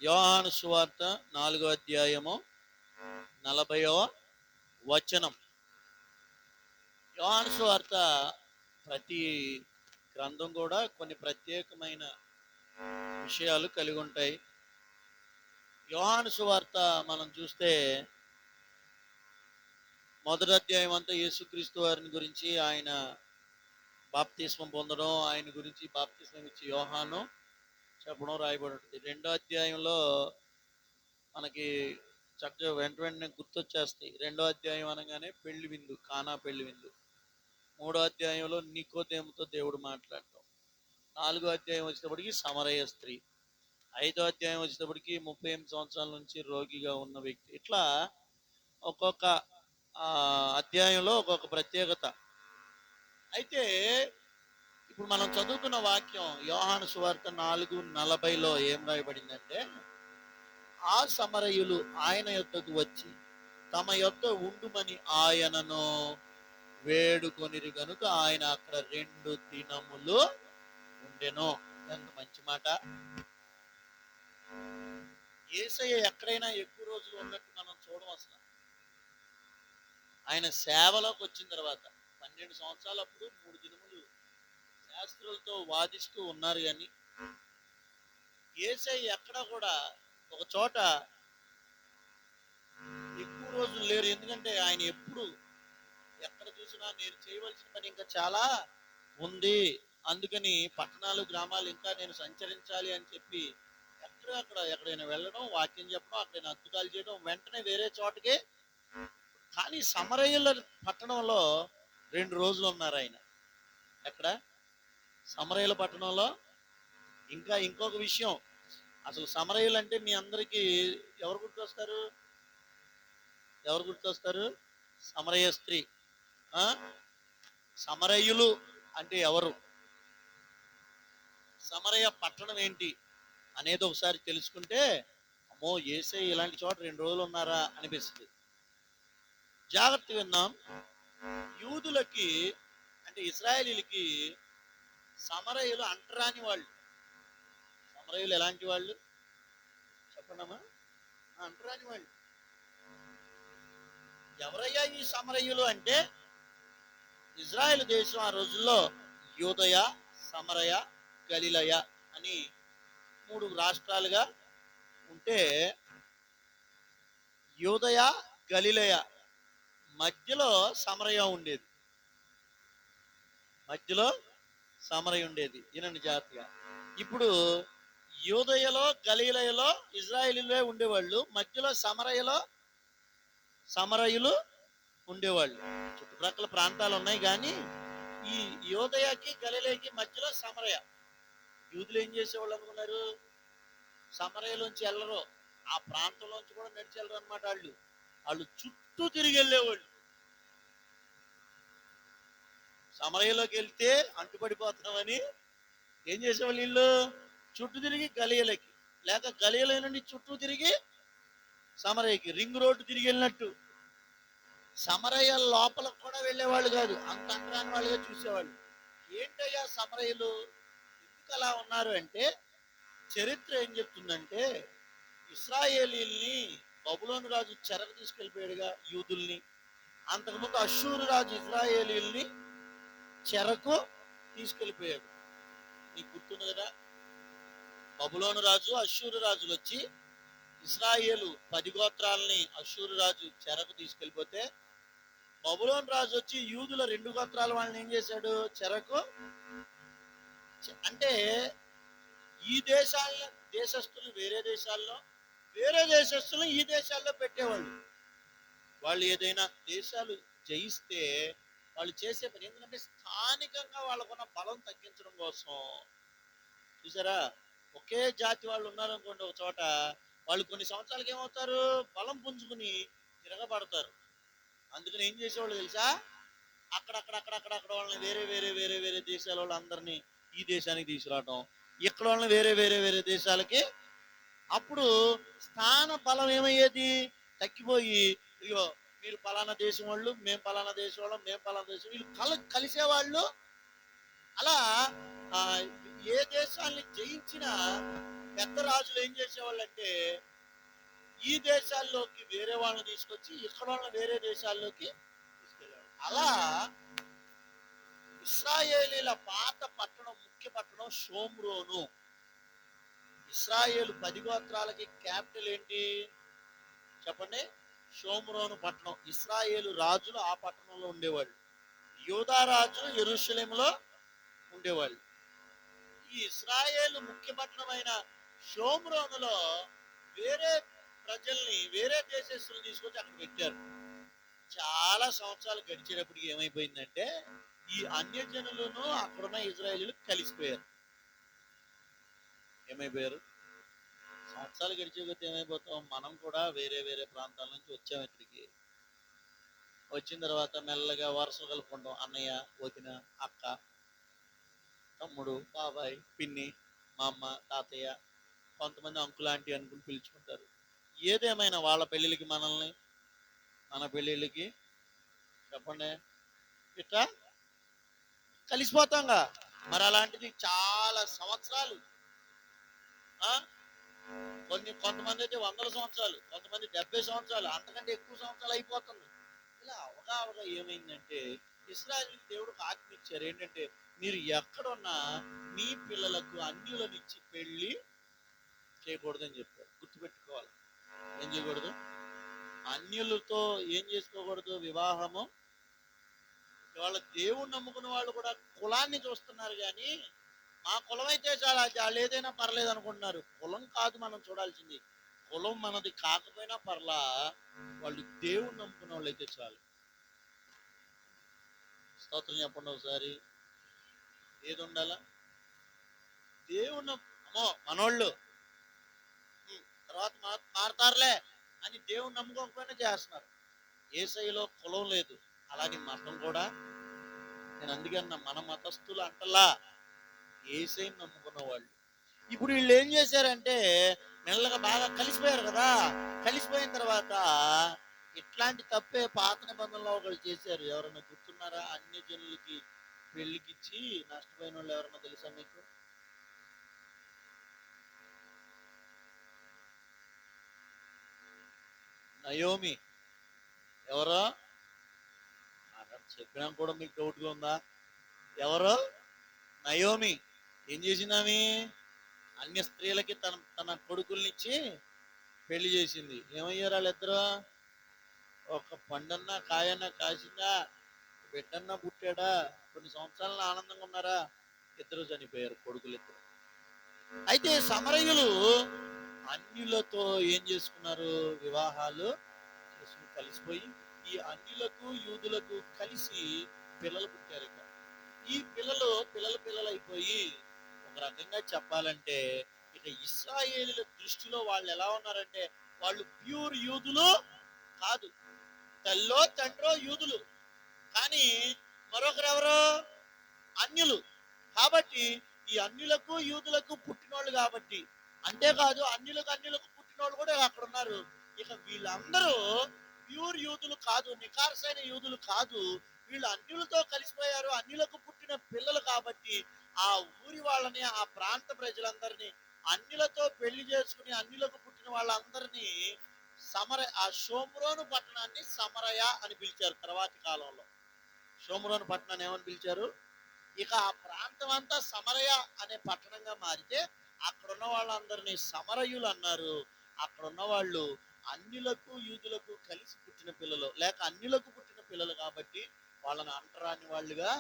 యోహాను సువార్త 4వ అధ్యాయము 40వ వచనం. యోహాను సువార్త ప్రతి గ్రంథం కూడా కొన్ని ప్రత్యేకమైన విషయాలు కలిగి ఉంటాయి. యోహాను సువార్త మనం చూస్తే మొదటి అధ్యాయం అంతా యేసుక్రీస్తు వారిని గురించి, ఆయన బాప్తిస్మం పొందడం, ఆయన గురించి బాప్తిస్మం ఇచ్చి యోహాను చెప్పడం రాయబడి ఉంటుంది. రెండో అధ్యాయంలో మనకి చక్కగా వెంటనే గుర్తొచ్చేస్తాయి. రెండో అధ్యాయం అనగానే పెళ్లి విందు, కానా పెళ్లి విందు. మూడో అధ్యాయంలో నికోదేముతో దేవుడు మాట్లాడటం. నాలుగో అధ్యాయం వచ్చేటప్పటికి సమరయ స్త్రీ. ఐదో అధ్యాయం వచ్చేటప్పటికి 38 సంవత్సరాల నుంచి రోగిగా ఉన్న వ్యక్తి. ఇట్లా ఒక్కొక్క అధ్యాయంలో ఒక్కొక్క ప్రత్యేకత. అయితే ఇప్పుడు మనం చదువుకున్న వాక్యం యోహాను సువార్త 4:40లో ఏం రాయబడిందంటే, ఆ సమరయులు ఆయన యొద్దకు వచ్చి తమ యొద్ద ఉండుమని ఆయనను వేడుకొనిరి గనుక ఆయన అక్కడ 2 దినములు ఉండెను. ఎంత మంచి మాట! యేసయ్య ఎక్కడైనా ఎక్కువ రోజులు ఉన్నట్టు మనం చూడం అసలు. ఆయన సేవలోకి వచ్చిన తర్వాత 12 సంవత్సరాలప్పుడు 3 దినములు శాస్త్రులతో వాదిస్తూ ఉన్నారు. కానీ యేసయ్య ఎక్కడ కూడా ఒక చోట ఎక్కువ రోజులు లేరు. ఎందుకంటే ఆయన ఎప్పుడు ఎక్కడ చూసినా నేను చేయవలసిన పని ఇంకా చాలా ఉంది, అందుకని పట్టణాలు గ్రామాలు ఇంకా నేను సంచరించాలి అని చెప్పి ఎక్కడైనా వెళ్ళడం, వాక్యం చెప్పడం, అక్కడైనా అద్భుతాలు చేయడం, వెంటనే వేరే చోటకి. కానీ సమరయుల పట్టణంలో 2 రోజులు ఉన్నారు ఆయన. ఎక్కడ? సమరయుల పట్టణంలో. ఇంకా ఇంకొక విషయం, అసలు సమరయులు అంటే మీ అందరికీ ఎవరు గుర్తొస్తారు? సమరయ స్త్రీ. సమరయులు అంటే ఎవరు? సమరయ పట్టణం ఏంటి అనేది ఒకసారి తెలుసుకుంటే, అమ్మో యేసయ్య ఇలాంటి చోట 2 రోజులు ఉన్నారా అనిపిస్తుంది. జాగ్రత్త విన్నాం. యూదులకి అంటే ఇశ్రాయేలీలకి సమరయులు అంటరాని వాళ్ళు. సమరయులు ఎలాంటి వాళ్ళు చెప్పండమ్మా? అంటరాని వాళ్ళు. ఎవరయ్యా ఈ సమరయులు అంటే, ఇజ్రాయెల్ దేశం ఆ రోజుల్లో యూదయ, సమరయ, గలిలయ అని 3 రాష్ట్రాలుగా ఉంటే, యూదయ, గలిలయ మధ్యలో సమరయ ఉండేది. వినండి జాగ్రత్తగా. ఇప్పుడు యూదయలో, గలిలయలో ఇజ్రాయేలీలే ఉండేవాళ్ళు, మధ్యలో సమరయులు ఉండేవాళ్ళు. చుట్టుప్రక్కల ప్రాంతాలు ఉన్నాయి, కానీ ఈ యూదయకి గలిలయకి మధ్యలో సమరయ. యూదులు ఏం చేసేవాళ్ళు అనుకున్నారు? సమరయలోంచి వెళ్ళరు, ఆ ప్రాంతంలోంచి కూడా నడిచి వెళ్ళరు అనమాట. వాళ్ళు చుట్టూ తిరిగి వెళ్ళేవాళ్ళు. సమరయలోకి వెళ్తే అంటుపడిపోతున్నామని ఏం చేసేవాళ్ళు? వీళ్ళు చుట్టూ తిరిగి గలియలకి, లేక గలియల నుండి చుట్టూ తిరిగి సమరయకి, రింగ్ రోడ్డు తిరిగి వెళ్ళినట్టు. సమరయ లోపలకు కూడా వెళ్ళేవాళ్ళు కాదు, అంత అంటరాని వాళ్ళుగా చూసేవాళ్ళు. ఏంటయ్యా సమరయులు ఎందుకు అలా ఉన్నారు అంటే, చరిత్ర ఏం చెప్తుందంటే, ఇశ్రాయేలీల్ని బబులోను రాజు చెరకు తీసుకెళ్ళిపోయాడుగా యూదుల్ని. అంతకుముందు అష్షూరు రాజు ఇశ్రాయేలీల్ని చెరకు తీసుకెళ్ళిపోయాడు. నీకు గుర్తుంది కదా? బబులోను రాజు, అష్షూరు రాజులు వచ్చి ఇశ్రాయేలు 10 గోత్రాలని అష్షూరు రాజు చెరకు తీసుకెళ్ళిపోతే, బబులోను రాజు వచ్చి యూదుల 2 గోత్రాల వాళ్ళని ఏం చేశాడు? చెరకు. అంటే ఈ దేశస్తులు వేరే దేశాల్లో, వేరే దేశస్తులు ఈ దేశాల్లో పెట్టేవాళ్ళు. వాళ్ళు ఏదైనా దేశాలు జయిస్తే వాళ్ళు చేసే పని ఎందుకంటే స్థానికంగా వాళ్ళకున్న బలం తగ్గించడం కోసం. చూసారా, ఒకే జాతి వాళ్ళు ఉన్నారనుకోండి ఒక చోట, వాళ్ళు కొన్ని సంవత్సరాలకి ఏమవుతారు? బలం పుంజుకుని తిరగబడతారు. అందుకని ఏం చేసేవాళ్ళు తెలుసా? అక్కడ వాళ్ళని వేరే వేరే వేరే వేరే దేశాల వాళ్ళందరినీ ఈ దేశానికి తీసుకురావటం, ఇక్కడ వాళ్ళని వేరే వేరే వేరే దేశాలకి. అప్పుడు స్థాన బలం ఏమయ్యేది? తగ్గిపోయి, ఇగో మీరు పలానా దేశం వాళ్ళు, మేము పలానా దేశం వాళ్ళం, మేము పలానా దేశం, వీళ్ళు కలిసేవాళ్ళు. అలా ఏ దేశాన్ని జయించినా పెద్ద రాజులు ఏం చేసేవాళ్ళంటే ఈ దేశాల్లోకి వేరే వాళ్ళని తీసుకొచ్చి ఇక్కడ వాళ్ళని వేరే దేశాల్లోకి తీసుకెళ్ళేవాళ్ళు. అలా ఇశ్రాయేలీల పాత పట్టణం, ముఖ్య పట్టణం షోమ్రోను. ఇశ్రాయేలు 10 గోత్రాలకి క్యాపిటల్ ఏంటి చెప్పండి? షోమ్రోను పట్టణం. ఇశ్రాయేలు రాజులు ఆ పట్టణంలో ఉండేవాళ్ళు. యూదా రాజులు యెరూషలేములో ఉండేవాళ్ళు. ఈ ఇశ్రాయేలు ముఖ్య పట్టణమైన షోమ్రోనులో వేరే ప్రజల్ని, వేరే దేశస్తులు తీసుకొచ్చి అక్కడ పెట్టారు. చాలా సంవత్సరాలు గడిచేటప్పటికి ఏమైపోయిందంటే ఈ అన్యజనులను అక్కడున్న ఇజ్రాయేలీలు కలిసిపోయారు. ఏమైపోయారు? సంవత్సరాలు గడిచే కొద్దీ ఏమైపోతాం, మనం కూడా వేరే వేరే ప్రాంతాల నుంచి వచ్చాము ఇక్కడికి. వచ్చిన తర్వాత మెల్లగా వరుసలు కలుపుకుంటాం. అన్నయ్య, వదిన, అక్క, తమ్ముడు, బాబాయ్, పిన్ని, మా అమ్మ, తాతయ్య, కొంతమంది అంకుల్ ఆంటీ అనుకుని పిలుచుకుంటారు. ఏదేమైనా వాళ్ళ పెళ్ళిళ్ళకి మనల్ని, మన పెళ్ళిళ్ళకి చెప్పండి ఇట్లా కలిసిపోతాంగా. మరి అలాంటిది చాలా సంవత్సరాలు, కొంతమంది అయితే 100 సంవత్సరాలు, కొంతమంది 70 సంవత్సరాలు, అంతకంటే ఎక్కువ సంవత్సరాలు అయిపోతుంది. ఇలా అవగా ఏమైందంటే ఇశ్రాయేలు దేవుడికి ఆజ్ఞ ఇచ్చారు. ఏంటంటే మీరు ఎక్కడున్నా మీ పిల్లలకు అన్యులనిచ్చి పెళ్లి చేయకూడదని చెప్పారు. గుర్తుపెట్టుకోవాలి. ఏం చేయకూడదు? అన్యులతో ఏం చేసుకోకూడదు? వివాహము. ఇవాళ దేవుణ్ణి నమ్ముకున్న వాళ్ళు కూడా కులాన్ని చూస్తున్నారు, కానీ మా కులం అయితే చాలా, వాళ్ళు ఏదైనా పర్లేదు అనుకుంటున్నారు. కులం కాదు మనం చూడాల్సింది. కులం మనది కాకపోయినా పర్లా, వాళ్ళు దేవుణ్ణి నమ్ముకున్న వాళ్ళు అయితే చాలు. స్తోత్రం చెప్పండి ఒకసారి. ఏది ఉండాలా? దేవుణ్ణి. అమ్మో మనోళ్ళు తర్వాత మారతారులే అని దేవుణ్ణి నమ్ముకోకపోయినా చేస్తున్నారు. యేసయ్యలో కులం లేదు, అలాగే మతం కూడా. నేను అందుకే అన్నా, మన మతస్థులు అంటలా, యేసయ్యని నమ్ముకున్న వాళ్ళు. ఇప్పుడు వీళ్ళు ఏం చేశారంటే మెల్లగా బాగా కలిసిపోయారు కదా. కలిసిపోయిన తర్వాత ఇట్లాంటి తప్పే పాత నిబంధనలో ఒకళ్ళు చేశారు. ఎవరన్నా గుర్తున్నారా? అన్ని జనులకి పెళ్లికిచ్చి నష్టపోయిన వాళ్ళు ఎవరన్నా తెలుసా మీకు? నయోమి. ఎవరో చెప్పినా కూడా మీకు డౌట్గా ఉందా? ఎవరో నయోమి ఏం చేసిందామి? అన్య స్త్రీలకి తన కొడుకుల్నిచ్చి పెళ్లి చేసింది. ఏమయ్యారు వాళ్ళిద్దరు? ఒక పండన్నా కాయన్నా కాసిందా? బిడ్డన్నా పుట్టాడా? కొన్ని సంవత్సరాలను ఆనందంగా ఉన్నారా? ఇద్దరు చనిపోయారు, కొడుకులు ఇద్దరు. అయితే సమరయులు అన్యులతో ఏం చేసుకున్నారు? వివాహాలు చేసుకుని కలిసిపోయి ఈ అన్యులకు యూదులకు కలిసి పిల్లలు పుట్టారు. ఇక ఈ పిల్లలు అయిపోయి ఒక రకంగా చెప్పాలంటే ఇక ఇశ్రాయేలీల దృష్టిలో వాళ్ళు ఎలా ఉన్నారంటే వాళ్ళు ప్యూర్ యూదులు కాదు. తల్లో తండ్రో యూదులు, కానీ మరొకరు ఎవరో అన్యులు. కాబట్టి ఈ అన్యులకు యూదులకు పుట్టినోళ్ళు కాబట్టి, అంతేకాదు అన్యులకు పుట్టినోళ్ళు కూడా అక్కడ ఉన్నారు. ఇక వీళ్ళందరూ ప్యూర్ యూదులు కాదు, నికార్సైన యూదులు కాదు. వీళ్ళు అన్యులతో కలిసిపోయారు, అన్యులకు పుట్టిన పిల్లలు. కాబట్టి ఆ ఊరి వాళ్ళని, ఆ ప్రాంత ప్రజలందరినీ అన్యులతో పెళ్లి చేసుకుని అన్యులకు పుట్టిన వాళ్ళందరినీ ఆ షోమ్రోను పట్టణాన్ని సమరయ అని పిలిచారు. తర్వాతి కాలంలో షోమ్రోను పట్టణాన్ని ఏమని పిలిచారు? ఇక ఆ ప్రాంతం అంతా సమరయ అనే పట్టణంగా మారితే అక్కడున్న వాళ్ళందరినీ సమరయులు అన్నారు. అక్కడున్న వాళ్ళు అన్యులకు యూదులకు కలిసి పుట్టిన పిల్లలు, లేక అన్యులకు పుట్టిన పిల్లలు కాబట్టి వాళ్ళని అంటరాని వాళ్ళుగా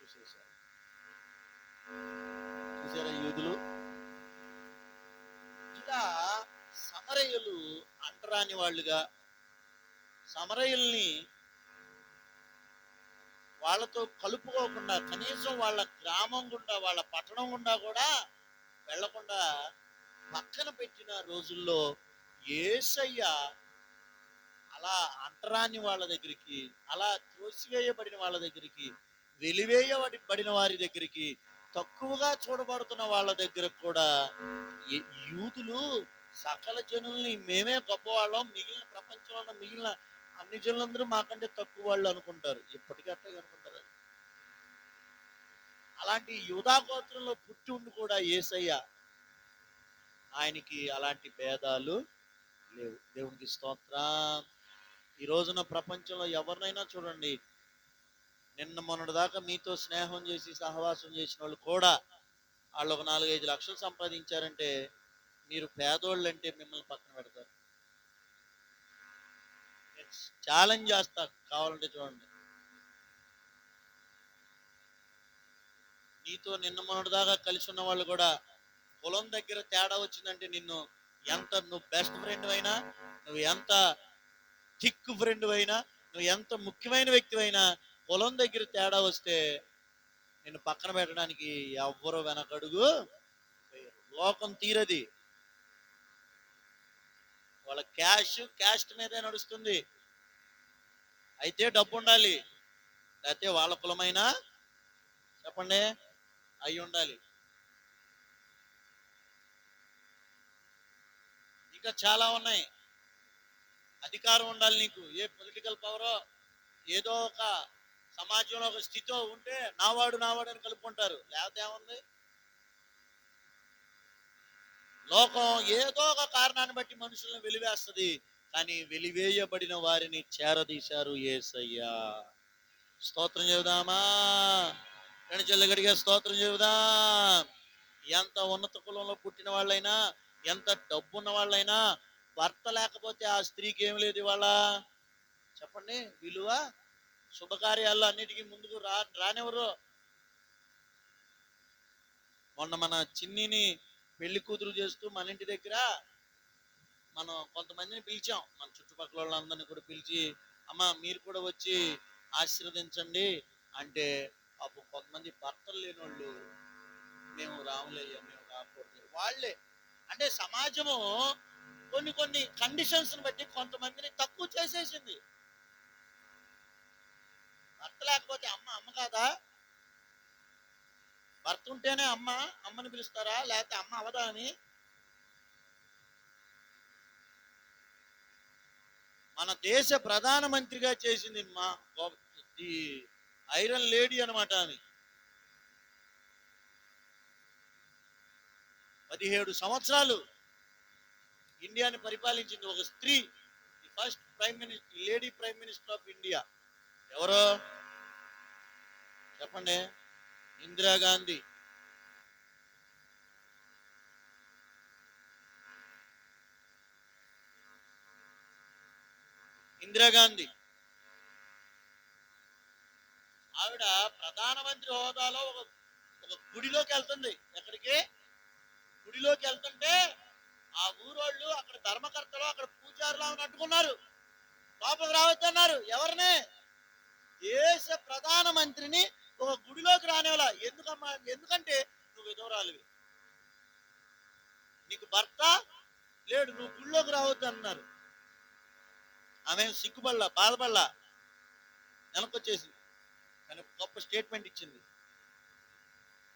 చూసారా యూదులు? ఇలా సమరయులు అంటరాని వాళ్ళుగా, సమరయుల్ని వాళ్ళతో కలుపుకోకుండా, కనీసం వాళ్ళ గ్రామం గుండా, వాళ్ళ పట్టణం గుండా కూడా వెళ్లకుండా పక్కన పెట్టిన రోజుల్లో యేసయ్య అలా అంటరాని వాళ్ళ దగ్గరికి, అలా త్రోసివేయబడిన వాళ్ళ దగ్గరికి, వెలివేయబడిన వారి దగ్గరికి, తక్కువగా చూడబడుతున్న వాళ్ళ దగ్గర కూడా యూదులు సకల జనుల్ని మేమే గొప్పవాళ్ళం, మిగిలిన ప్రపంచంలో మిగిలిన అన్ని జనులందరూ మాకంటే తక్కువ వాళ్ళు అనుకుంటారు. ఇప్పటికీ అట్లా అనుకుంటారు. అలాంటి యూదా గోత్రంలో పుట్టి ఉండి కూడా యేసయ్య ఆయనకి అలాంటి భేదాలు లేవు. దేవునికి స్తోత్రం. ఈ రోజున ప్రపంచంలో ఎవరినైనా చూడండి, నిన్న మొన్నటి దాకా మీతో స్నేహం చేసి సహవాసం చేసిన వాళ్ళు కూడా వాళ్ళు ఒక 4-5 లక్షలు సంపాదించారంటే మీరు పేదోళ్ళు అంటే మిమ్మల్ని పక్కన పెడతారు. ఛాలెంజ్ చేస్తా, కావాలంటే చూడండి. నీతో నిన్న మొన్నటి దాకా కలిసి ఉన్న వాళ్ళు కూడా పొలం దగ్గర తేడా వచ్చిందంటే నువ్వు బెస్ట్ ఫ్రెండ్ అయినా, నువ్వు ఎంత థిక్ ఫ్రెండ్ అయినా, నువ్వు ఎంత ముఖ్యమైన వ్యక్తి అయినా, పొలం దగ్గర తేడా వస్తే నిన్ను పక్కన పెట్టడానికి ఎవ్వరు వెనకడుగు వేయరు. లోకం తీరది. వాళ్ళ క్యాస్ట్ మీదే నడుస్తుంది. అయితే డబ్బు ఉండాలి, లేకపోతే వాళ్ళ కులమైనా చెప్పండి అయి ఉండాలి. ఇంకా చాలా ఉన్నాయి. అధికారం ఉండాలి నీకు, ఏ పొలిటికల్ పవరో ఏదో ఒక సమాజంలో ఒక స్థితిలో ఉంటే నావాడు అని కలుపుకుంటారు. లేకపోతే ఏముంది, లోకం ఏదో ఒక కారణాన్ని బట్టి మనుషులను వెలివేస్తుంది, కానీ వెలివేయబడిన వారిని చేరదీశారు యేసయ్య. స్తోత్రం చెబుదామా? రెండు చెల్లెగడిగా స్తోత్రం చెబుదాం. ఎంత ఉన్నత కులంలో పుట్టిన వాళ్ళైనా, ఎంత డబ్బున్న వాళ్ళైనా, భర్త లేకపోతే ఆ స్త్రీకి ఏం లేదు ఇవాళ. చెప్పండి, విలువ శుభకార్యాల్లో అన్నిటికీ ముందుకు రానివ్వరు. మొన్న మన చిన్నిని పెళ్లి కూతురు చేస్తూ మన ఇంటి దగ్గర మనం కొంతమందిని పిలిచాం. మన చుట్టుపక్కల వాళ్ళందరినీ కూడా పిలిచి, అమ్మ మీరు కూడా వచ్చి ఆశీర్వదించండి అంటే, అప్పుడు కొంతమంది భర్తలు లేని వాళ్ళు, మేము రాములయ్యా, మేము రాకూడదు వాళ్ళే. అంటే సమాజము కొన్ని కండిషన్స్ బట్టి కొంతమందిని తక్కువ చేసేసింది. భర్త లేకపోతే అమ్మ కాదా? భర్త ఉంటేనే అమ్మని పిలుస్తారా, లేకపోతే అమ్మ అవదా అని? మన దేశ ప్రధానమంత్రిగా చేసింది మా ఐరన్ లేడీ అనమాట. అని 17 సంవత్సరాలు ఇండియాని పరిపాలించింది ఒక స్త్రీ. The first lady prime minister of India ఎవరో చెప్పండి? ఇందిరాగాంధీ. ఆవిడ ప్రధానమంత్రి హోదాలో ఒక గుడిలోకి వెళ్తుంది. ఎక్కడికి? గుడిలోకి వెళ్తుంటే ఆ ఊరోళ్ళు, అక్కడ ధర్మకర్తలు, అక్కడ పూజారులు అడ్డుకున్నారు. లోపలికి రావద్దన్నారు. ఎవరిని? దేశ ప్రధానమంత్రిని ఒక గుడిలోకి రానివ్వాల. ఎందుకంటే నువ్వు విధవరాలివి, నీకు భర్త లేడు, నువ్వు గుడిలోకి రావద్దు అన్నారు. ఆమె సిగ్గుపడలా, బాధపడలా, వెనకొచ్చేసింది. కానీ గొప్ప స్టేట్మెంట్ ఇచ్చింది.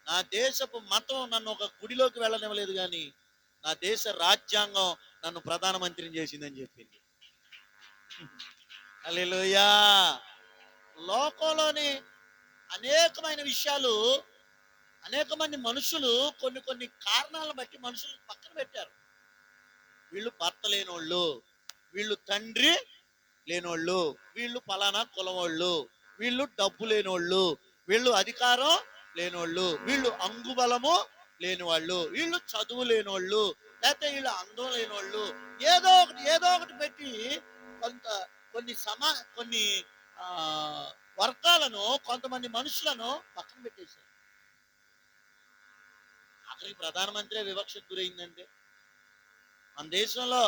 నా దేశపు మతం నన్ను ఒక గుడిలోకి వెళ్ళనివ్వలేదు, కానీ నా దేశ రాజ్యాంగం నన్ను ప్రధానమంత్రిని చేసిందని చెప్పింది. హల్లెలూయా. లోకంలోని అనేకమైన విషయాలు, అనేక మంది మనుషులు కొన్ని కారణాలను బట్టి మనుషులు పక్కన పెట్టారు. వీళ్ళు భర్త లేనోళ్ళు, వీళ్ళు తండ్రి లేనోళ్ళు, వీళ్ళు ఫలానా కులమోళ్ళు, వీళ్ళు డబ్బు లేనోళ్ళు, వీళ్ళు అధికారం లేనోళ్ళు, వీళ్ళు అంగుబలము లేని వాళ్ళు, వీళ్ళు చదువు లేనోళ్ళు, లేకపోతే వీళ్ళు అందం లేనోళ్ళు, ఏదో ఒకటి పెట్టి కొన్ని వర్గాలను, కొంతమంది మనుషులను పక్కన పెట్టేశారు. అక్కడికి ప్రధానమంత్రి వివక్షకు గురైందంటే, మన దేశంలో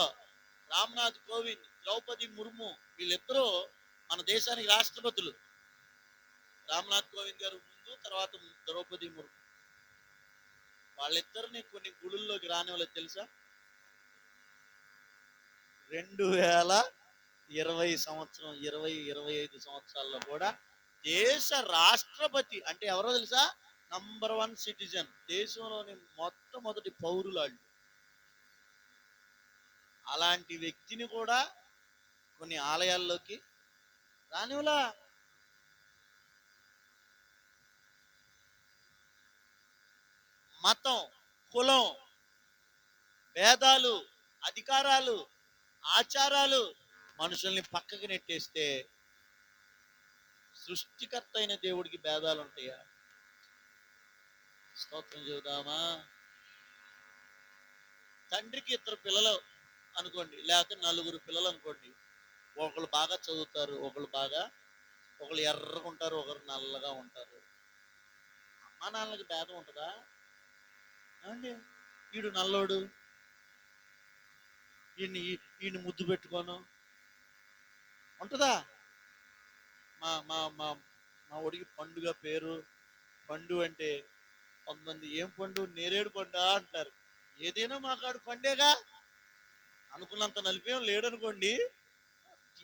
రామ్నాథ్ కోవింద్, ద్రౌపది ముర్ము, వీళ్ళిద్దరూ మన దేశానికి రాష్ట్రపతులు. రామ్నాథ్ కోవింద్ గారు ముందు, తర్వాత ద్రౌపది ముర్ము. వాళ్ళిద్దరిని కొన్ని గుడుల్లోకి రానివ్వలేదు తెలుసా? 2020 సంవత్సరం 25 సంవత్సరాల్లో కూడా దేశ రాష్ట్రపతి అంటే ఎవరో తెలుసా? నంబర్ 1 సిటిజన్, దేశంలోని మొట్టమొదటి పౌరులాళ్ళు. అలాంటి వ్యక్తిని కూడా కొన్ని ఆలయాల్లోకి రానివ్వలా. మతం, కులం, భేదాలు, అధికారాలు, ఆచారాలు మనుషుల్ని పక్కకి నెట్టేస్తే సృష్టికర్త అయిన దేవుడికి భేదాలు ఉంటాయా? స్తోత్రం చెబుదామా? తండ్రికి 2 పిల్లలు అనుకోండి, లేకపోతే 4 పిల్లలు అనుకోండి. ఒకళ్ళు బాగా చదువుతారు, ఒకళ్ళు ఎర్రగా ఉంటారు, ఒకరు నల్లగా ఉంటారు. అమ్మా నాన్నలకి భేదం ఉంటుందా అండి? వీడు నల్లోడు, ఈయన్ని ముద్దు పెట్టుకోను ఉంటుందా? మా మా మా మా ఒడికి పండుగ పేరు పండు అంటే కొంతమంది ఏం పండు, నేరేడు పండు అంటారు. ఏదైనా మాకాడు పండేగా అనుకున్నంత నలిపేం లేడనుకోండి.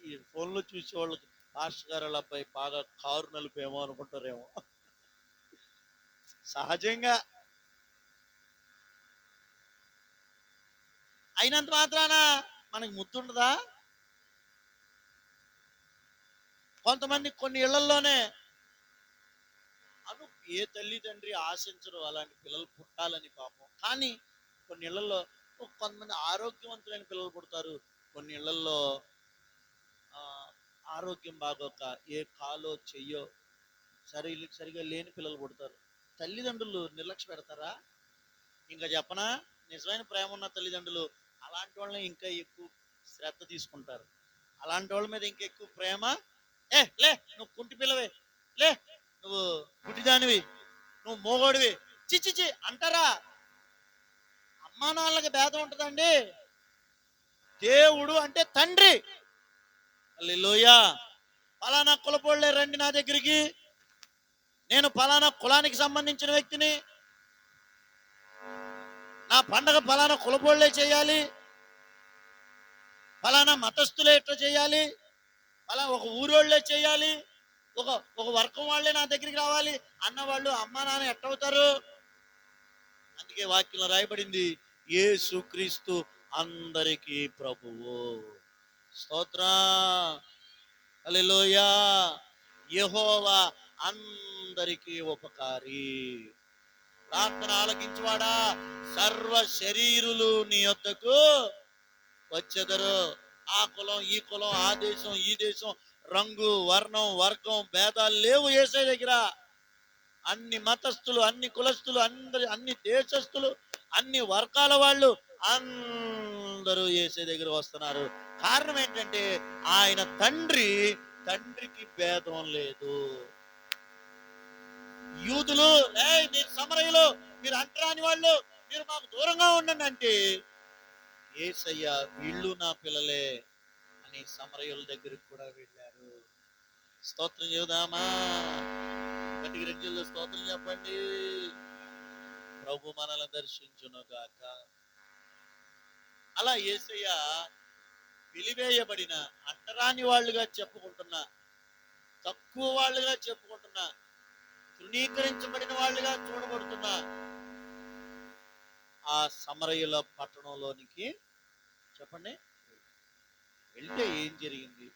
ఈ ఫోన్లో చూసేవాళ్ళకి పాస్టర్ గారు వాళ్ళ అబ్బాయి బాగా కారు నలిపేమో అనుకుంటారేమో. సహజంగా అయినంత మాత్రాన మనకి ముద్దుండదా? కొంతమంది కొన్ని ఇళ్లలోనే ఏ తల్లిదండ్రి ఆశించరు అలాంటి పిల్లలు పుట్టాలని పాపం. కానీ కొన్ని ఇళ్లలో కొంతమంది ఆరోగ్యవంతులైన పిల్లలు పుడతారు. కొన్ని ఇళ్లలో ఆరోగ్యం బాగోక ఏ కాలో చెయ్యో సరిగా లేని పిల్లలు పుడతారు. తల్లిదండ్రులు నిర్లక్ష్య పెడతారా? ఇంకా చెప్పనా, నిజమైన ప్రేమ ఉన్న తల్లిదండ్రులు అలాంటి వాళ్ళని ఇంకా ఎక్కువ శ్రద్ధ తీసుకుంటారు. అలాంటి వాళ్ళ మీద ఇంకా ఎక్కువ ప్రేమ. లే నువ్వు కుంటి పిల్లవే, లే నువ్వు గుడ్డిదానివి, నువ్వు మోగోడివి, చిచ్చిచి అంటారా? అమ్మా నాన్నలకి భేదం ఉంటుందండి. దేవుడు అంటే తండ్రి. హల్లెలూయా. పలానా కులపోళ్లే రండి నా దగ్గరికి, నేను పలానా కులానికి సంబంధించిన వ్యక్తిని, నా పండగ పలానా కులపోళ్లే చేయాలి, పలానా మతస్థులే ఎట్లా చేయాలి, పలానా ఒక ఊరోళ్లే చేయాలి, ఒక వర్గం వాళ్ళే నా దగ్గరికి రావాలి అన్నవాళ్ళు అమ్మా నాన్న ఎట్టవుతారు? అందుకే వాక్యంలో రాయబడింది, యేసుక్రీస్తు అందరికీ ప్రభువు. స్తోత్రం. హల్లెలూయా. యెహోవా అందరికీ ఉపకారి. ప్రార్థన ఆలకించువాడా, సర్వ శరీరులు నీ యొద్దకు వచ్చెదరు. ఆ కులం, ఈ కులం, ఆ దేశం, ఈ దేశం, రంగు, వర్ణం, వర్గం భేదాలు లేవు యేసయ్య దగ్గర. అన్ని మతస్థులు, అన్ని కులస్థులు, అన్ని దేశస్థులు, అన్ని వర్గాల వాళ్ళు అందరూ యేసయ్య దగ్గర వస్తున్నారు. కారణం ఏంటంటే ఆయన తండ్రికి భేదం లేదు. యూదులు, మీరు సమరయులు, మీరు అంటరాని వాళ్ళు, మీరు మాకు దూరంగా ఉండండి అంటే యేసయ్య వీళ్ళు నా పిల్లలే అని సమరయుల దగ్గరికి కూడా వెళ్ళారు. స్తోత్రం చెబుదామా? గట్టిగా రెండులో స్తోత్రం చెప్పండి. ప్రభు మనల్ని దర్శించును గాక. అలా యేసయ్య వెలివేయబడిన, అంటరాని వాళ్ళుగా చెప్పుకుంటున్నా, తక్కువ వాళ్ళుగా చెప్పుకుంటున్నా, తృణీకరించబడిన వాళ్ళుగా చూడబడుతున్నా ఆ సమరయుల పట్టణంలోనికి చెప్పండి వెళ్తే ఏం జరిగింది?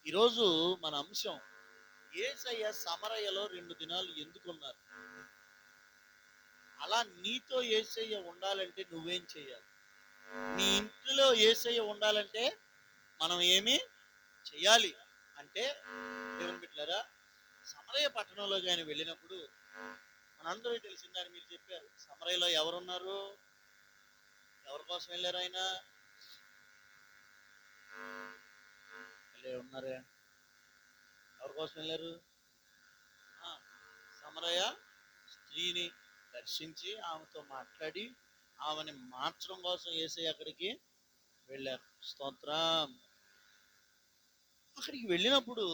ఈరోజు మన అంశం, యేసయ్య సమరయలో 2 దినాలు ఎందుకున్నారు? అలా నీతో యేసయ్య ఉండాలంటే నువ్వేం చేయాలి? నీ ఇంట్లో యేసయ్య ఉండాలంటే మనం ఏమి చేయాలి అంటే, దేవుని బిడ్డలారా, సమరయ పట్టణంలో కానీ వెళ్ళినప్పుడు మనందరూ తెలిసిందని మీరు చెప్పారు. సమరయలో ఎవరున్నారు? ఎవరి కోసం వెళ్ళారు ఆయన? ఉన్నారే, ఎవరి కోసం వెళ్ళారు? సమరయ స్త్రీని దర్శించి ఆమెతో మాట్లాడి ఆమెని మార్చడం కోసం యేసయ్య అక్కడికి వెళ్ళారు. స్తోత్రం. అక్కడికి వెళ్ళినప్పుడు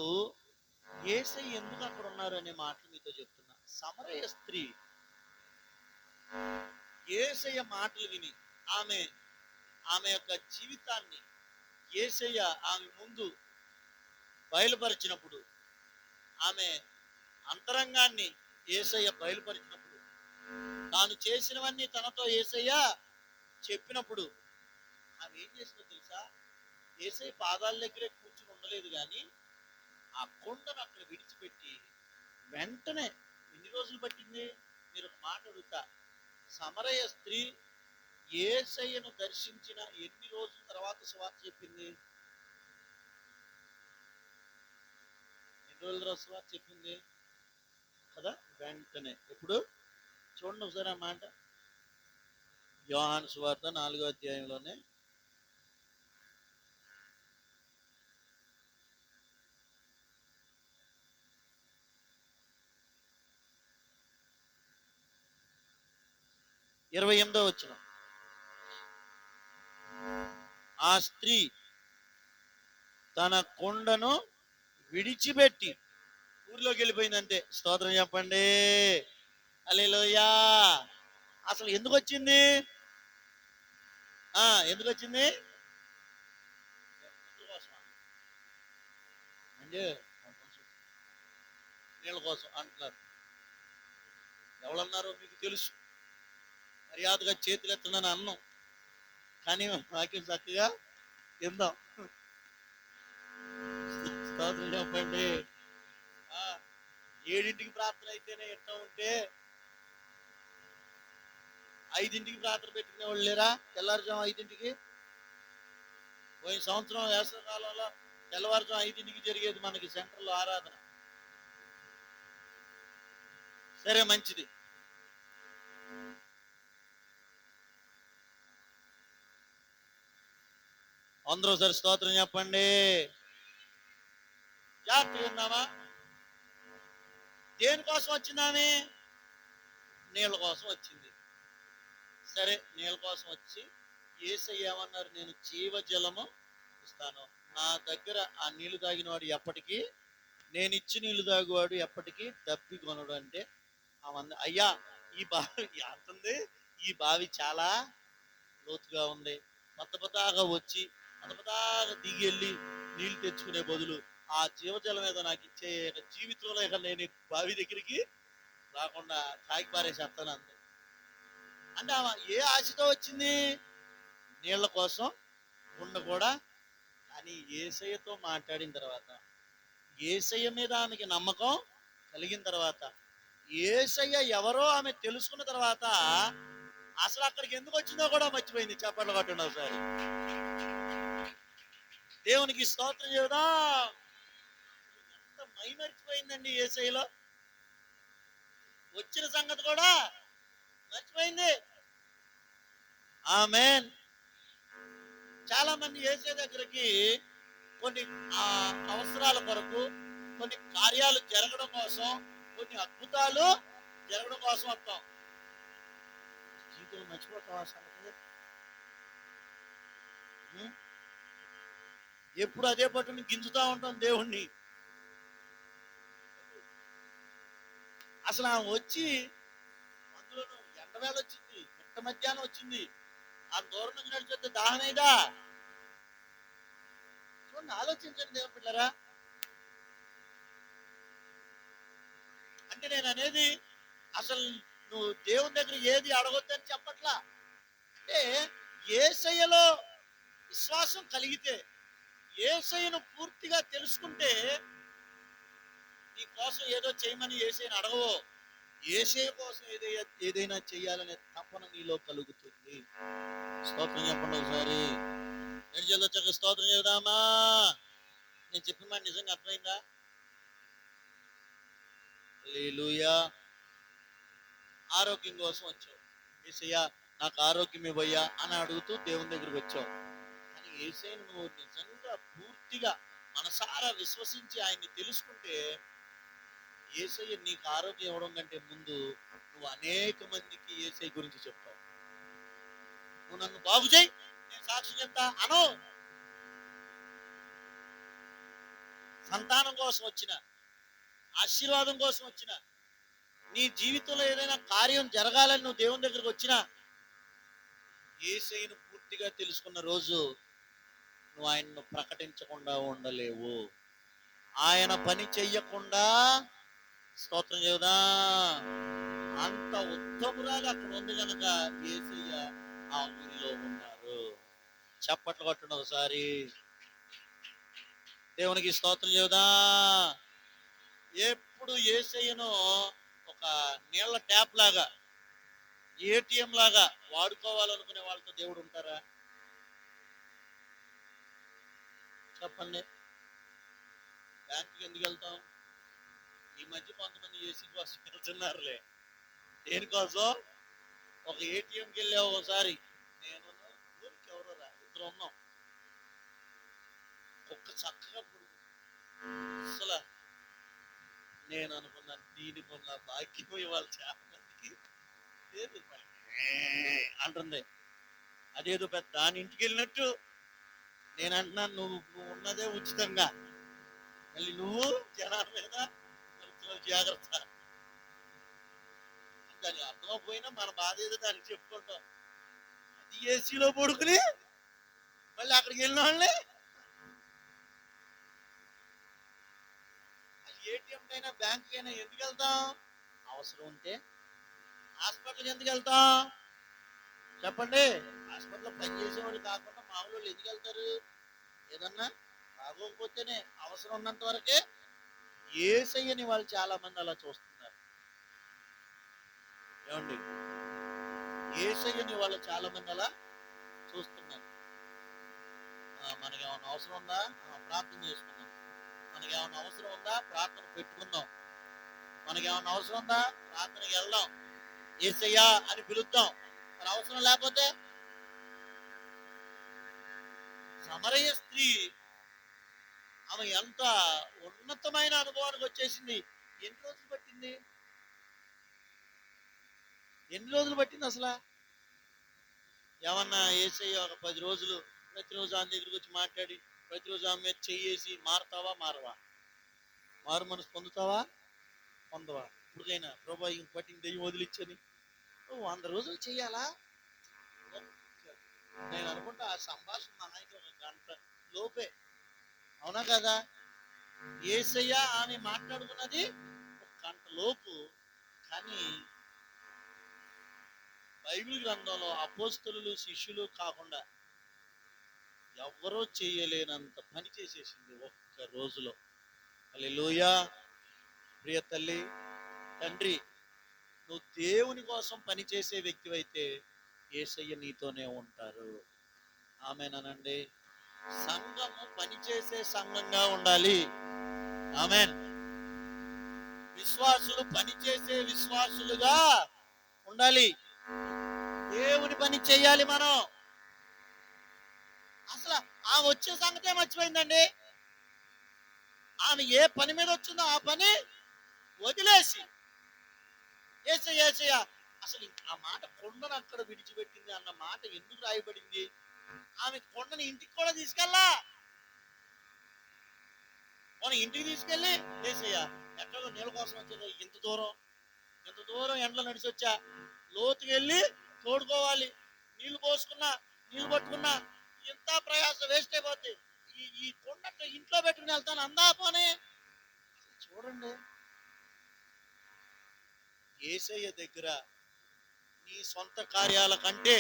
యేసయ్య ఎందుకు అక్కడ ఉన్నారు అనే మాటలు మీతో చెప్తున్నా. సమరయ స్త్రీ యేసయ్య మాటలు విని ఆమె యొక్క జీవితాన్ని యేసయ్య ఆమె ముందు బయలుపరిచినప్పుడు, ఆమె అంతరంగాన్ని యేసయ్య బయలుపరిచినప్పుడు, తాను చేసినవన్నీ తనతో యేసయ్య చెప్పినప్పుడు ఆమె ఏం చేసిందో తెలుసా? యేసయ్య పాదాల దగ్గరే కూర్చుని ఉండలేదు, కానీ ఆ కొండను అక్కడ విడిచిపెట్టి వెంటనే, ఎన్ని రోజులు పట్టింది? మీరు ఒక మాట అడుగుతా, సమరయ స్త్రీ యేసయ్యను దర్శించిన ఎన్ని రోజుల తర్వాత సువార్త చెప్పింది? ఎన్ని రోజుల తర్వాత సువార్త చెప్పింది కదా? వెంటనే. ఎప్పుడు చూడండి ఒకసారి ఆ మాట. యోహాను సువార్త 4వ అధ్యాయంలోనే 28వ వచనం. ఆ స్త్రీ తన కొండను విడిచిపెట్టి ఊర్లోకి వెళ్ళిపోయిందంటే స్తోత్రం చెప్పండి. హల్లెలూయా. అసలు ఎందుకు వచ్చింది? ఎందుకు వచ్చింది అంటే నీళ్ళ కోసం అంటున్నారు. ఎవరన్నారో మీకు తెలుసు. మర్యాదగా చేతులు ఎత్తున్నాను అన్నం, కానీ వాక్యం చక్కగా విందాం. స్తోత్రం చెప్పండి. 7ంటికి ప్రార్థన అయితేనే ఎట్లా ఉంటే 5ంటికి ప్రార్థన పెట్టుకునే వాళ్ళు లేరా? తెల్లారుజాము 5ంటికి. పోయిన సంవత్సరం వేసవకాలంలో తెల్లవారుజాము 5ంటికి జరిగేది మనకి సెంటర్లో ఆరాధన. సరే, మంచిది. అందరూ సరే స్తోత్రం చెప్పండి. జాగ్రత్త విన్నామా? దేనికోసం వచ్చిందామె? నీళ్ళ కోసం వచ్చింది. సరే, నీళ్ళ కోసం వచ్చి యేసయ్య ఏమన్నారు? నేను జీవజలము ఇస్తాను, నా దగ్గర ఆ నీళ్లు తాగిన వాడు ఎప్పటికీ, నేను ఇచ్చి నీళ్లు తాగువాడు ఎప్పటికీ దప్పి కొనడు. అంటే అయ్యా, ఈ బావి అంటుంది, ఈ బావి చాలా లోతుగా ఉంది, పతపతాగా వచ్చి పతపతాగా దిగి వెళ్ళి నీళ్లు తెచ్చుకునే బదులు ఆ జీవజలం ఏదో నాకు ఇచ్చే, జీవితంలో ఇక నేను బావి దగ్గరికి రాకుండా తాగి పారేసేస్తాను అంది. అంటే ఆమె ఏ ఆశతో వచ్చింది? నీళ్ల కోసం కూడా. కానీ యేసయ్యతో మాట్లాడిన తర్వాత, యేసయ్య మీద ఆమెకి నమ్మకం కలిగిన తర్వాత, యేసయ్య ఎవరో ఆమె తెలుసుకున్న తర్వాత అసలు అక్కడికి ఎందుకు వచ్చిందో కూడా మర్చిపోయింది. చప్పట్లు కొట్టండి ఒకసారి. దేవునికి స్తోత్రం చెబుదాం. ఎంత మైమరిచిపోయిందండి యేసయ్యలో. వచ్చిన సంగతి కూడా మర్చిపోయింది. ఆమేన్. చాలా మంది యేసయ్య దగ్గరికి కొన్ని అవసరాల కొరకు, కొన్ని కార్యాలు జరగడం కోసం, కొన్ని అద్భుతాలు జరగడం కోసం వస్తాం. జీవితంలో మర్చిపోతాం ఆ సంగతి. ఎప్పుడు అదే పట్టుని గింజుతా ఉంటాం దేవుణ్ణి. అసలు ఆమె వచ్చి అందులో ఎండవేళ వచ్చింది, మిట్ట మధ్యాహ్నం వచ్చింది, ఆ దూరం నుంచి నడిచొస్తే దాహమైదా? చూడండి, ఆలోచించండి దేవుని బిడ్డలారా. అంటే నేను అనేది అసలు నువ్వు దేవుని దగ్గర ఏది అడగొద్దని చెప్పట్లా. అంటే యేసయ్యలో విశ్వాసం కలిగితే, యేసయ్యను పూర్తిగా తెలుసుకుంటే, నీ కోసం ఏదో చేయమని యేసయ్యను అడగవో, యేసయ్య కోసం ఏదైనా చెయ్యాలనే తపన నీలో కలుగుతుంది. స్తోత్రం చెప్పండి ఒకసారి. చక్క స్తోత్రం చెబుదామా? నేను చెప్పిన మాట నిజంగా అర్థమైందా? హల్లెలూయా. ఆరోగ్యం కోసం వచ్చావు, యేసయ్యా నాకు ఆరోగ్యం ఇవ్వయ్యా అని అడుగుతూ దేవుని దగ్గరికి వచ్చావు. కానీ యేసయ్యను నువ్వు నిజంగా పూర్తిగా మనసారా విశ్వసించి ఆయన్ని తెలుసుకుంటే, యేసయ్య నీకు ఆరోగ్యం ఇవ్వడం కంటే ముందు నువ్వు అనేక మందికి యేసయ్య గురించి చెప్తావు. నువ్వు నన్ను బాగు చేయి, నేను సాక్షి చెప్తా అను. సంతానం కోసం వచ్చిన, ఆశీర్వాదం కోసం వచ్చిన, నీ జీవితంలో ఏదైనా కార్యం జరగాలని నువ్వు దేవుని దగ్గరకు వచ్చినా, యేసయ్యను పూర్తిగా తెలుసుకున్న రోజు నువ్వు ఆయన్ను ప్రకటించకుండా ఉండలేవు. ఆయన పని చెయ్యకుండా, స్తోత్రం చెబుదా, అంత ఉత్తమురాలు అక్కడ ఉంది కనుక యేసయ్య ఆ ఊరిలో ఉన్నారు. చప్పట్లు కొట్టండి ఒకసారి. దేవునికి స్తోత్రం చెబుదా. ఎప్పుడు యేసయ్యను ఒక నీళ్ల ట్యాప్ లాగా, ఏటీఎం లాగా వాడుకోవాలనుకునే వాళ్ళతో దేవుడు ఉంటారా? చెప్పండి. బ్యాంకుకి ఎందుకు వెళ్తాం? ఈ మధ్య కొంతమంది ఏసీ కోసం వెళ్తున్నారులే. దేనికోసం? ఒక ఏటీఎంకి వెళ్ళా ఒకసారి, నేను ఊరికి ఎవరో ఇద్దరు ఉన్నాం. ఒక్క చక్కగా అసలు నేను అనుకున్నాను, దీనికి ఉన్న భాగ్యం ఇవాళ చాలా మందికి లేదు. అంటుంది అదేదో పెద్ద దాని ఇంటికి వెళ్ళినట్టు. నేను అంటున్నాను, నువ్వు ఉన్నదే ఉచితంగా, మళ్ళీ నువ్వు జనాల మీద జాగ్రత్త. దానికి అర్థమైపోయినా మన బాధ ఏదో దానికి చెప్పుకుంటాం. అది ఏసీలో పడుకుని మళ్ళీ అక్కడికి వెళ్ళిన వాళ్ళని ఏటీఎంకైనా బ్యాంకుకైనా ఎందుకు వెళ్తాం? అవసరం ఉంటే. హాస్పిటల్కి ఎందుకు వెళ్తాం? చెప్పండి. హాస్పిటల్లో పనిచేసేవాళ్ళు కాకుండా మామూలు వాళ్ళు ఎందుకు వెళ్తారు? ఏదన్నా బాగోకపోతేనే. అవసరం ఉన్నంత వరకే. యేసయ్యని వాళ్ళు చాలా మంది అలా చూస్తున్నారు. ఏమండి? యేసయ్యని వాళ్ళు చాలా మంది అలా చూస్తున్నారు. మనకేమన్నా అవసరం ఉందా? ప్రార్థన చేసుకుందాం. మనకేమన్నా అవసరం ఉందా? ప్రార్థన పెట్టుకుందాం. మనకేమన్నా అవసరం ఉందా? ప్రార్థనకి వెళ్దాం, యేసయ్యా అని పిలుద్దాం. మరి అవసరం లేకపోతే? సమరయ స్త్రీ ఆమె ఎంత ఉన్నతమైన అనుభవానికి వచ్చేసింది. ఎన్ని రోజులు పట్టింది? ఎన్ని రోజులు పట్టింది అసలు? ఏమన్నా యేసయ్య ఒక 10 రోజులు ప్రతిరోజు ఆమె దగ్గరికి వచ్చి మాట్లాడి ప్రతిరోజు ఆమె మీద చెయ్యేసి మారతావా? మారవా? మారు మనసు పొందుతావా? పొందవా? ఇప్పటికైనా ప్రభా ఇంక పట్టిన దెయ్యం వదిలిచ్చని 100 రోజులు చెయ్యాలా? నేను అనుకుంటా ఆ సంభాషణ మహాయికి ఒక గంట లోపే. అవునా కదా? యేసయ్య ఆమె మాట్లాడుకున్నది ఒక గంట లోపు. కానీ బైబిల్ గ్రంథంలో అపోస్తలులు శిష్యులు కాకుండా ఎవరో చేయలేనంత పని చేసేసింది ఒక్క రోజులో. హల్లెలూయా. ప్రియ తల్లి, తండ్రి, నువ్వు దేవుని కోసం పనిచేసే వ్యక్తివైతే యేసయ్య నీతోనే ఉంటారు. ఆమేనండి. సంఘము పనిచేసే సంఘంగా ఉండాలి. ఆమేన్. విశ్వాసులు పనిచేసే విశ్వాసులుగా ఉండాలి. దేవుని పని చేయాలి మనం. అసలు ఆమె వచ్చే సంగతే మర్చిపోయిందండి. ఆమె ఏ పని మీద వచ్చిందో ఆ పని వదిలేసి యేసయ్య యేసయ్య. అసలు ఆ మాట కొండను అక్కడ విడిచిపెట్టింది అన్న మాట ఎందుకు రాయబడింది? ఆమె కొండని ఇంటికి కూడా తీసుకెళ్ళా. మన ఇంటికి తీసుకెళ్ళి యేసయ్య ఎక్కడో నీళ్ళ కోసం వచ్చేది, ఇంత దూరం ఎండలో నడిచి వచ్చా, లోతుకి వెళ్ళి తోడుకోవాలి, నీళ్లు పోసుకున్నా, నీళ్లు పట్టుకున్నా, ఎంత ప్రయాస వేస్ట్ అయిపోద్ది. ఈ కొండ ఇంట్లో పెట్టుకుని వెళ్తాను అందా పోనీ. చూడండి, యేసయ్య దగ్గర నీ సొంత కార్యాల కంటే,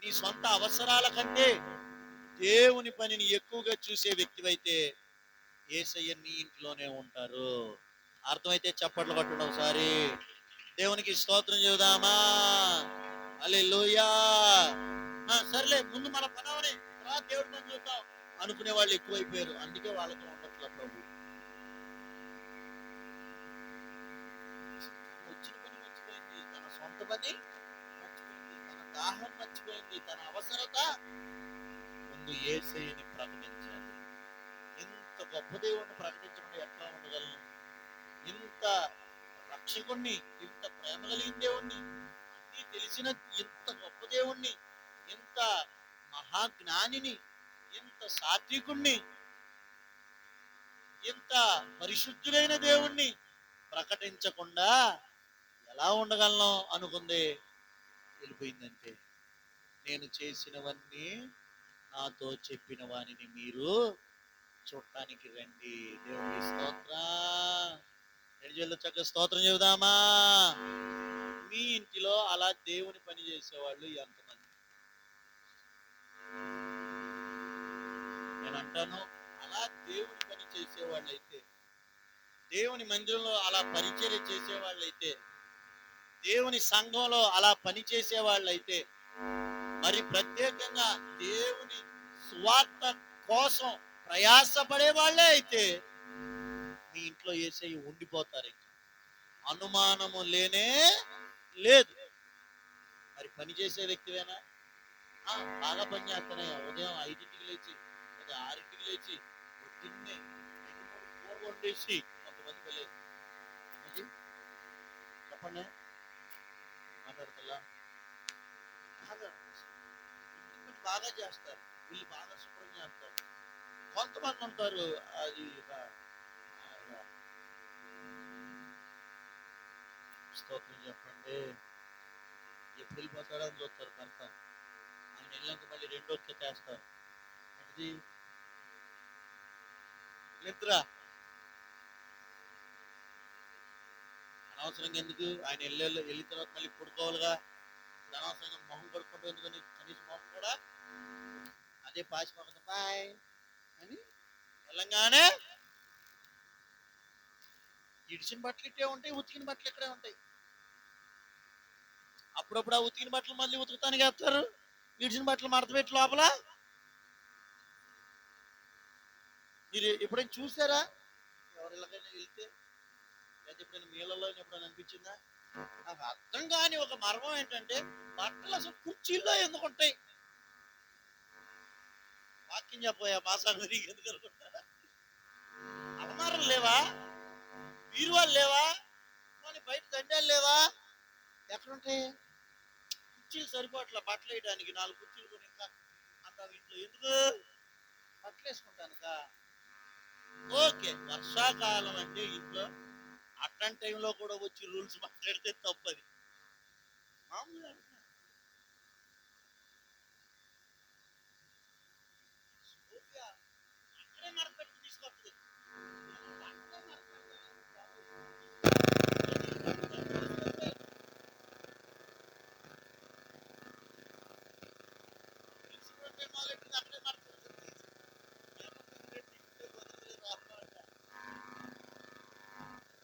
నీ సొంత అవసరాల కంటే దేవుని పనిని ఎక్కువగా చూసే వ్యక్తివైతే యేసయ్య నీ ఇంట్లోనే ఉంటారు. అర్థమైతే చప్పట్లు కొట్టండి ఒకసారి. దేవునికి స్తోత్రం చెబుదామా? హల్లెలూయా. సర్లే, ముందు మన పనవని తర్వాత దేవుడి పని చూద్దాం అనుకునే వాళ్ళు ఎక్కువైపోయారు. అందుకే వాళ్ళతో ఉండట్ల ప్రభు. వచ్చిన పని మర్చిపోయింది, తన సొంత పని మర్చిపోయింది, తన దాహం మర్చిపోయింది, తన అవసరత. ముందు యేసయ్యని ప్రకటించాలి. ఇంత గొప్ప దేవుణ్ణి ప్రకటించడం ఎట్లా ఉండగలను? ఇంత రక్షకుణ్ణి, ఇంత ప్రేమ కలిగిన దేవుణ్ణి, అన్నీ తెలిసిన ఇంత గొప్ప దేవుణ్ణి, ఇంత మహాజ్ఞానిని, ఇంత సాత్వికుణ్ణి, ఇంత పరిశుద్ధులైన దేవుణ్ణి ప్రకటించకుండా ఎలా ఉండగలను అనుకుంది. వెళ్ళిపోయిందంటే, నేను చేసినవన్నీ నాతో చెప్పిన వానిని మీరు చూడటానికి రండి. దేవునికి స్తోత్రం. ఎడిజల్లో చక్కగా స్తోత్రం చెబుదామా? మీ ఇంటిలో అలా దేవుని పని చేసేవాళ్ళు ఎంతమంది? నేను అంటాను, అలా దేవుని పని చేసేవాళ్ళైతే, దేవుని మందిరంలో అలా పరిచర్య చేసేవాళ్ళైతే దేవుని సంఘంలో అలా పనిచేసే వాళ్ళైతే, మరి ప్రత్యేకంగా దేవుని స్వార్థ కోసం ప్రయాసపడే వాళ్ళే అయితే మీ ఇంట్లో యేసయ్య ఉండిపోతారు. ఇంకా అనుమానము లేనే లేదు. మరి పని చేసే వ్యక్తివేనా? బాగా పని చేస్తున్నాయి. ఉదయం 5ంటికి లేచి లేదా 6ంటికి లేచి పొద్దున్నే 2, 3 కూరలు వండేసి కొంతమంది వెళ్ళేది. అది చెప్పండి, మాట్లాడతలా బాగా ఇంటి పని బాగా చేస్తారు, వీళ్ళు బాగా శుభ్రం చేస్తారు. కొంతమంది ఉంటారు అది స్తోత్రం చెప్పండి, ఎప్పుడు వెళ్ళిపోతాడని చూస్తారు భర్త. ఆయన వెళ్ళాక మళ్ళీ రెండోకి చేస్తారు. అది నిద్ర. అనవసరంగా ఎందుకు? ఆయన వెళ్ళిన తర్వాత మళ్ళీ పడుకోవాలిగా. అనవసరంగా మొహం కడుక్కుంటూ ఎందుకని కనీసం మొహం కూడా అదే పాసిపోతుంది బాయ్ అని వెళ్ళంగానే ఇడిచిన బట్టలు ఇట్టే ఉంటాయి, ఉతికిన బట్టలు ఇక్కడే ఉంటాయి. అప్పుడప్పుడు ఆ ఉతికిన బట్టలు మళ్ళీ ఉతుకుతానికి వేస్తారు, ఇడిచిన బట్టలు మడత పెట్టి లోపల. మీరు ఎప్పుడైనా చూసారా? ఎవరికైనా వెళ్తే లేదా ఎప్పుడైనా నీళ్ళలో ఎప్పుడైనా అనిపించిందా? నాకు అర్థం కాని ఒక మర్మం ఏంటంటే, బట్టలు అసలు కుర్చీల్లో ఎందుకు ఉంటాయి? వాక్యం చెప్పబోయా మాసాలు ఎందుకు అనుకుంటారా? అలమారాలు లేవా? బీరువాలు లేవా? బయట దండాలు లేవా? ఎక్కడుంటాయి? కుర్చీలు సరిపోట్లా బట్టలు వేయడానికి. 4 కుర్చీలు కొని ఇంకా అంటావు ఇంట్లో ఎందుకు? బట్టలు వేసుకుంటానుక. ఓకే, వర్షాకాలం అంటే ఇంట్లో అట్లాంటి టైంలో కూడా వచ్చి రూల్స్ మాట్లాడితే తప్పది. మామూలుగా అక్కడే మడత పెట్టి తీసుకొస్తుంది.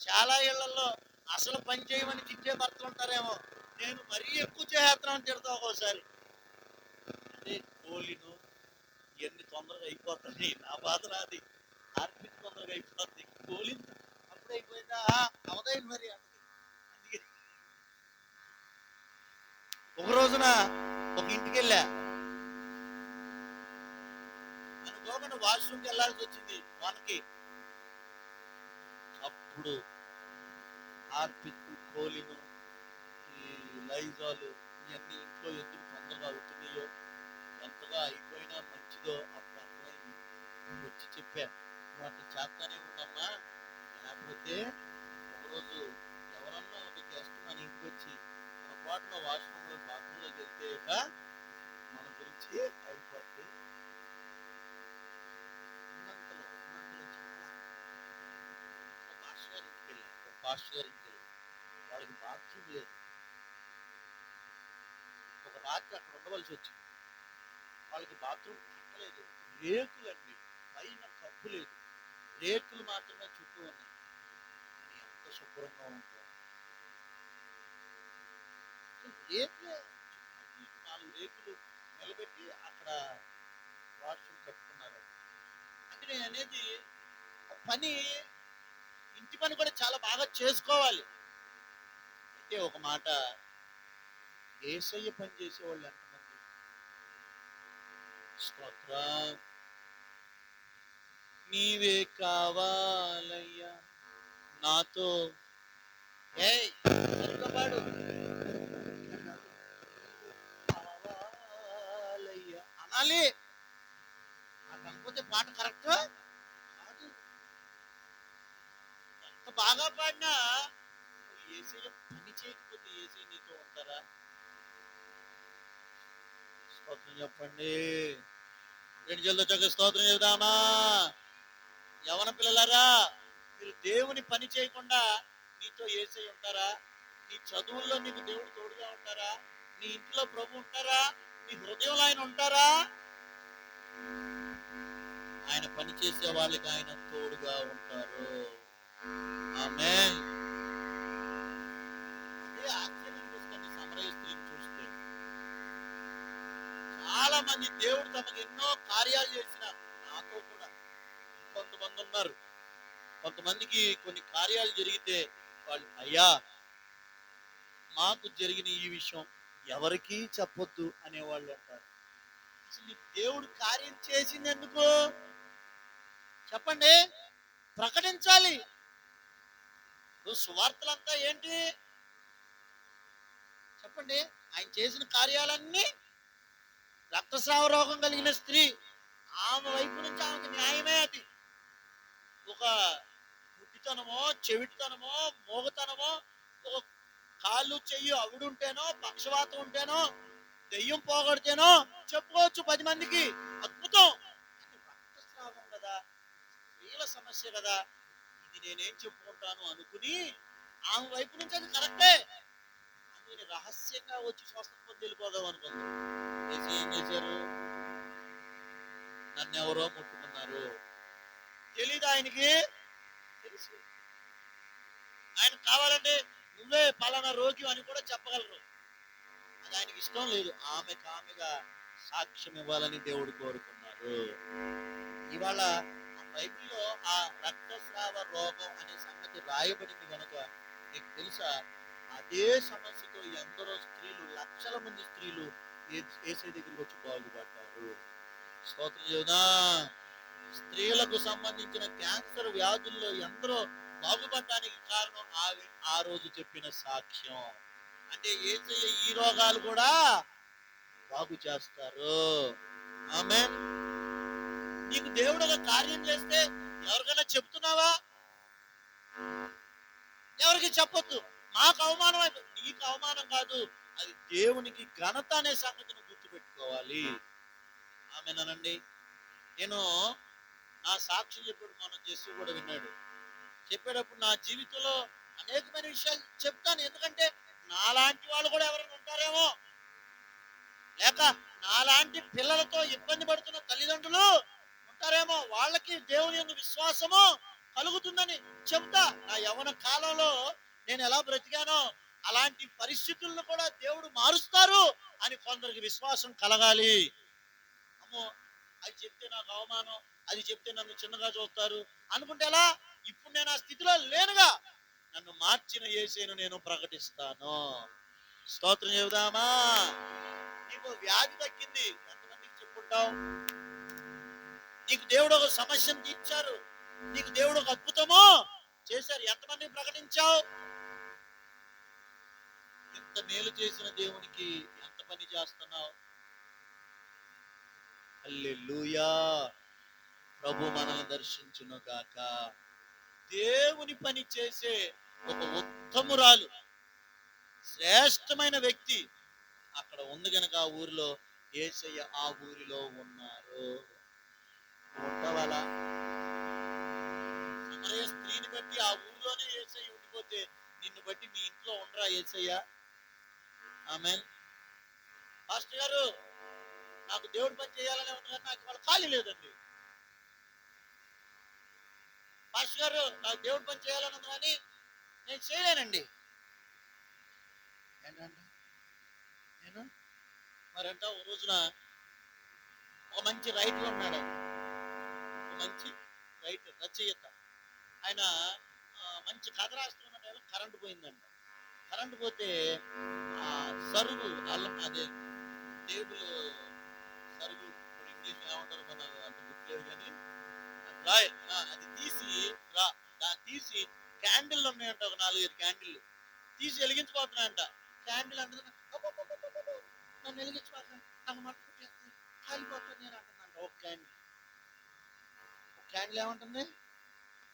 చాలా ఇళ్లలో అసలు పని చేయమని తిట్టే భర్తలు ఉంటారేమో. నేను మరీ ఎక్కువ చేస్తున్నాను తిడతా ఒక్కోసారి. అదే కోలిను ఇవన్నీ తొందరగా అయిపోతుంది. నా బాధ నాది. ఆర్పిట్ తొందరగా అయిపోతుంది. కోలిన్ అప్పుడే అయిపోయిందా? అవదైంది మరి అన్నది. అందుకే ఒక రోజున ఒక ఇంటికి వెళ్ళా, అనుకోకుండా వాష్రూమ్కి వెళ్ళాల్సి వచ్చింది మనకి. అప్పుడు ఆర్పిక్, కోలిను, ఈ లైజాలు ఇవన్నీ ఇంట్లో ఎందుకు తొందరగా అవుతున్నాయో, ఎంతగా అయిపోయినా మంచిదో అప్పుడు అర్థమైంది. వచ్చి చెప్పా, నువ్వు అట్లా చేస్తానే ఉండమ్మా, లేకపోతే ఒకరోజు ఎవరన్నా ఒక గెస్ట్ మన ఇంటికి వచ్చి మన పాటున వాష్రూమ్లో బాత్రూంలోకి వెళ్తే మన గురించి అయిపోద్ది. ఉన్నంతలో పాస్టర్ గారి ఇంటికి వెళ్ళాను. పాస్టర్ గారి ఇంటికి వెళ్ళాను, వాళ్ళకి బాత్రూమ్ లేదు. ఒక రాత్రి అక్కడ ఉండవలసి వచ్చింది. వాళ్ళకి బాత్రూమ్ కట్టలేదు, రేకులండి, పైన కప్పు లేదు, రేకులు మాత్రమే చుట్టూ ఉన్నాయి. కానీ ఎంత శుభ్రంగా ఉందో. రేకులే 4 రేకులు నిలబెట్టి అక్కడ వాష్రూమ్ కట్టుకున్నారు. అంటే నేను అనేది పని, ఇంటి పని కూడా చాలా బాగా చేసుకోవాలి. అయితే ఒక మాట, యేసయ్య పని చేసేవాళ్ళు ఎంతమంది? స్తోత్రం. నీవే కావాలయ్యా నాతో పాడు కావాలయ్యా అనాలి. కాకపోతే పాట కరెక్ట్ కాదు. ఎంత బాగా పాడినా యేసయ్య పని చేయకపోతే యేసయ్య నీతో ఉంటారా? స్తోత్రం చెప్పండి. 2 చేతులతో చక్కగా స్తోత్రం చెబుదామా? యవన పిల్లలారా, మీరు దేవుని పని చేయకుండా నీతో యేసయ్య ఉంటారా? నీ చదువుల్లో నీకు దేవుడు తోడుగా ఉంటారా? నీ ఇంట్లో ప్రభు ఉంటారా? నీ హృదయంలో ఆయన ఉంటారా? ఆయన పని చేసే వాళ్ళకి ఆయన తోడుగా ఉంటారు. ఆమేన్. అదే ఆశ్చర్యం. మంది దేవుడు తమకు ఎన్నో కార్యాలు చేసిన నాతో కూడా కొంతమంది ఉన్నారు. కొంతమందికి కొన్ని కార్యాలు జరిగితే వాళ్ళు, అయ్యా మాకు జరిగిన ఈ విషయం ఎవరికీ చెప్పొద్దు అనేవాళ్ళు ఉంటారు. అసలు దేవుడు కార్యం చేసింది ఎందుకు చెప్పండి? ప్రకటించాలి. సువార్తలంతా ఏంటి చెప్పండి? ఆయన చేసిన కార్యాలన్నీ, రక్తస్రావ రోగం కలిగిన స్త్రీ, ఆమె వైపు నుంచి ఆమెకు న్యాయమే అది. ఒక గుడ్డితనమో, చెవిటితనమో, మోగతనమో, ఒక కాళ్ళు చెయ్యి అవిడుంటేనో, పక్షవాతం ఉంటేనో, దెయ్యం పోగొడితేనో చెప్పుకోవచ్చు 10 మందికి, అద్భుతం. రక్తస్రావం కదా, స్త్రీల సమస్య కదా, ఇది నేనేం చెప్పుకుంటాను అనుకుని ఆమె వైపు నుంచి అది కరెక్టే, అందుకని రహస్యంగా వచ్చి స్వస్థత పొంది వెళ్ళిపోదాం అనుకుంది. ఏం చేశారు? నన్ను ఎవరో ముట్టుకున్నారు. తెలీదు ఆయనకి, తెలుసు. ఆయన కావాలంటే నువ్వే పలానా రోగి అని కూడా చెప్పగలరు. అది ఆయనకి ఇష్టం లేదు. ఆమెగా సాక్ష్యం ఇవ్వాలని దేవుడు కోరుకున్నారు. ఇవాళ బైబిల్లో ఆ రక్తస్రావ రోగం అనే సంగతి రాయబడింది కనుక నీకు తెలుసా, అదే సమస్యతో ఎందరో స్త్రీలు, లక్షల మంది స్త్రీలు యేసయ్య దగ్గరికి వచ్చి బాగుపడ్డారు. స్తోత్రం చెబుదా. స్త్రీలకు సంబంధించిన క్యాన్సర్ వ్యాధుల్లో ఎందరో బాగుపడడానికి కారణం ఆ రోజు చెప్పిన సాక్ష్యం. అంటే యేసయ్య ఈ రోగాలు కూడా బాగు చేస్తారు. ఆమేన్. నీకు దేవుడు ఒక కార్యం చేస్తే ఎవరికైనా చెప్తున్నావా? ఎవరికి చెప్పొద్దు. మాకు అవమానం అయిపోతుంది. నీకు అవమానం కాదు, అది దేవునికి ఘనత అనే సంగతిని గుర్తుపెట్టుకోవాలి. ఆమేనండి. నేను నా సాక్ష్యం చెప్పాడు, మన జస్సు కూడా విన్నాడు. చెప్పేటప్పుడు నా జీవితంలో అనేకమైన విషయాలు చెప్తాను. ఎందుకంటే నాలాంటి వాళ్ళు కూడా ఎవరైనా ఉంటారేమో, లేక నాలాంటి పిల్లలతో ఇబ్బంది పడుతున్న తల్లిదండ్రులు ఉంటారేమో, వాళ్ళకి దేవుని యందు విశ్వాసము కలుగుతుందని చెప్తా. నా యవ్వన కాలంలో నేను ఎలా బ్రతికానో అలాంటి పరిస్థితులను కూడా దేవుడు మారుస్తారు అని కొందరికి విశ్వాసం కలగాలి. అమ్మో అది చెప్తే నాకు అవమానం, అది చెప్తే నన్ను చిన్నగా చూస్తారు అనుకుంటే ఎలా? ఇప్పుడు నేను ఆ స్థితిలో లేనుగా. నన్ను మార్చిన యేసయ్యను నేను ప్రకటిస్తాను. స్తోత్రం చెబుదామా. నీకు వ్యాధి తగ్గింది, ఎంతమందికి చెప్పుకుంటావు? నీకు దేవుడు ఒక సమస్యను తీర్చారు, నీకు దేవుడు ఒక అద్భుతము చేశారు, ఎంతమందికి ప్రకటించావు? ఇంత మేలు చేసిన దేవునికి ఎంత పని చేస్తున్నావు? హల్లెలూయా. ప్రభు మనల్ని దర్శించును గాక. దేవుని పని చేసే ఒక ఉత్తమురాలు, శ్రేష్టమైన వ్యక్తి అక్కడ ఉంది గనక ఆ ఊరిలో యేసయ్య ఆ ఊరిలో ఉన్నారు. ఉండవాలా? సమరయ స్త్రీని బట్టి ఆ ఊరిలోనే యేసయ్య ఉండిపోతే నిన్ను బట్టి మీ ఇంట్లో ఉండరా యేసయ్య? ఆమేన్. పాస్టర్ గారు నాకు దేవుడి పని చేయాలనే ఉంది కానీ నాకు ఇవాళ ఖాళీ లేదండి. పాస్టర్ గారు నాకు దేవుడి పని చేయాలని ఉంది కానీ నేను చేయలేనండి. ఏంటంటే నేను మరంట ఓ రోజున ఒక మంచి రైటర్ ఉన్నాడు. ఒక మంచి రైటర్, రచయిత. ఆయన మంచి కథ రాస్తున్న టైంలో కరెంటు పోయిందంట. కరెంటు పోతే ఆ సరుగు అల్లం, అదే టేబుల్ సరుగు, ఇప్పుడు ఇంగ్లీష్ ఏమంటారు మన అంత గుర్తులేదు కానీ రాయ్, అది తీసి దాన్ని తీసి క్యాండిల్ ఉన్నాయంట, ఒక 4-5 క్యాండిల్ తీసి వెలిగించిపోతున్నాయంట. క్యాండిల్ అంటే నన్ను వెలిగించిపోతా, నాకు మట్టు పుట్టేస్తుంది, కాలిపోతాను నేను అంటుందంట. ఒక క్యాండిల్ ఏమంటుంది?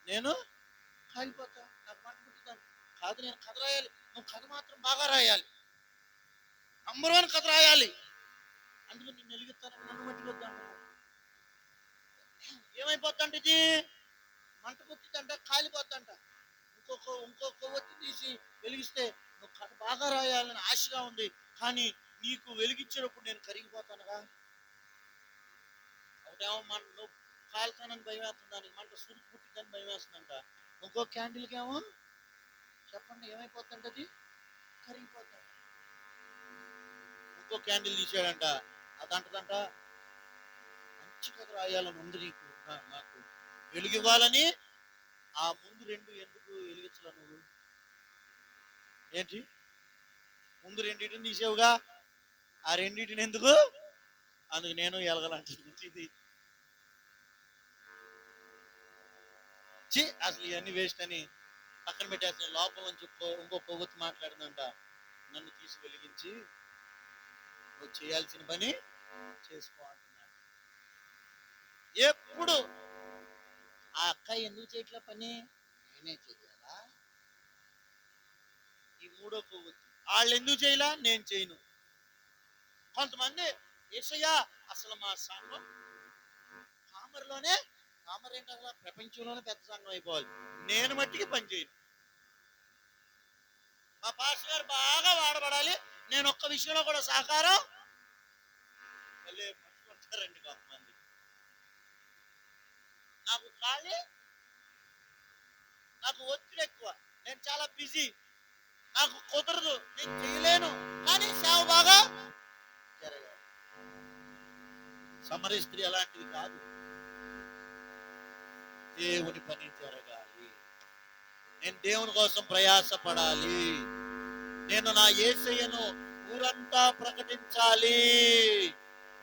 నేను కాలిపోతా, నాకు మట్టు పుట్టుతాను. కాదు, నేను కథ రాయాలి, నువ్వు కథ మాత్రం బాగా రాయాలి, నంబర్ 1 కథ రాయాలి, అందుకని నేను వెలిగిస్తాను, నన్ను మట్టిపోద్దా అంటున్నాను. ఏమైపోద్దంట? ఇది మంట పుట్టిందంట, కాలిపోద్దంట. ఇంకొక కొవ్వొత్తి తీసి వెలిగిస్తే నువ్వు కథ బాగా రాయాలని ఆశగా ఉంది, కానీ నీకు వెలిగించేటప్పుడు నేను కరిగిపోతానుగా. ఒకటేమో నువ్వు కాలుతానని భయం వేస్తుంది, దానికి మంట సురుకు పుట్టిందని భయం వేస్తుందంట. ఇంకో క్యాండిల్కి ఏమో చెప్పండి ఏమైపోతుందంట, అది కరిగిపోతాడు. ఇంకో క్యాండిల్ తీసాడంట, అదంటదంట మంచి కథ రాయాలని ఉంది నీకు, నాకు వెలుగు ఇవ్వాలని. ఆ ముందు రెండు ఎందుకు వెలిగించలా నువ్వు? ఏంటి ముందు రెండింటిని తీసేవుగా, ఆ రెండింటిని ఎందుకు? అందుకు నేను ఎలగలంటుంది. అసలు ఇవన్నీ వేస్ట్ అని పక్కన పెట్టేస్తే లోపల నుంచి ఇంకో పొగొత్తు మాట్లాడిందంట. నన్ను తీసి వెలిగించి నువ్వు చేయాల్సిన పని చేసుకో అంటున్నాడు. ఎప్పుడు ఆ అక్క ఎందుకు చేయట్లే పని? నేనే చెయ్యాలా? ఈ మూడో పొగొత్తు. వాళ్ళు ఎందుకు చేయలా? నేను చేయను. కొంతమంది యేసయ్యా అసలు మా సంఘం కామర్లోనే, కామర్ ఏంటి అసలు ప్రపంచంలోనే పెద్ద సంఘం అయిపోవాలి, నేను మట్టికి పని చేయను. మా పాస్టర్ గారు బాగా వాడబడాలి, నేను ఒక్క విషయంలో కూడా సహకారం. మళ్ళీ పట్టుకుంటారండి కొంతమంది. నాకు ఖాళీ, నాకు ఒత్తిడి ఎక్కువ, నేను చాలా బిజీ, నాకు కుదరదు, నేను చేయలేను, కానీ సేవ బాగా జరగాలి. సమరీ స్త్రీ అలాంటిది కాదు. దేవుని పని జరగాలి, నేను దేవుని కోసం ప్రయాసపడాలి, నేను నా యేసయ్యను ఊరంతా ప్రకటించాలి.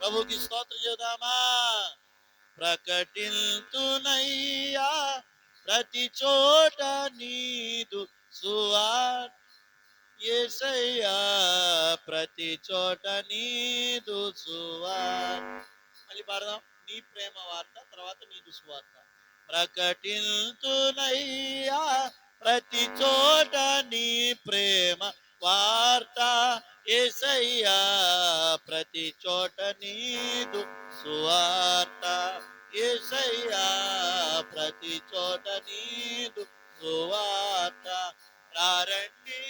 ప్రభుకి స్తోత్రం చేద్దామా? ప్రకటింతునయ్యా ప్రతి చోట నీదు సువార్త, యేసయ్యా ప్రతి చోట నీదు సువార్త. మళ్ళీ పాడదాం. నీ ప్రేమ వార్త, తర్వాత నీదు సువార్త. ప్రకటింతునయ్యా ప్రతి చోట నీ ప్రేమ వార్త, యేసయ్యా ప్రతి చోట నీదు సువార్త, యేసయ్యా ప్రతి చోట నీదు సువార్త. రారండి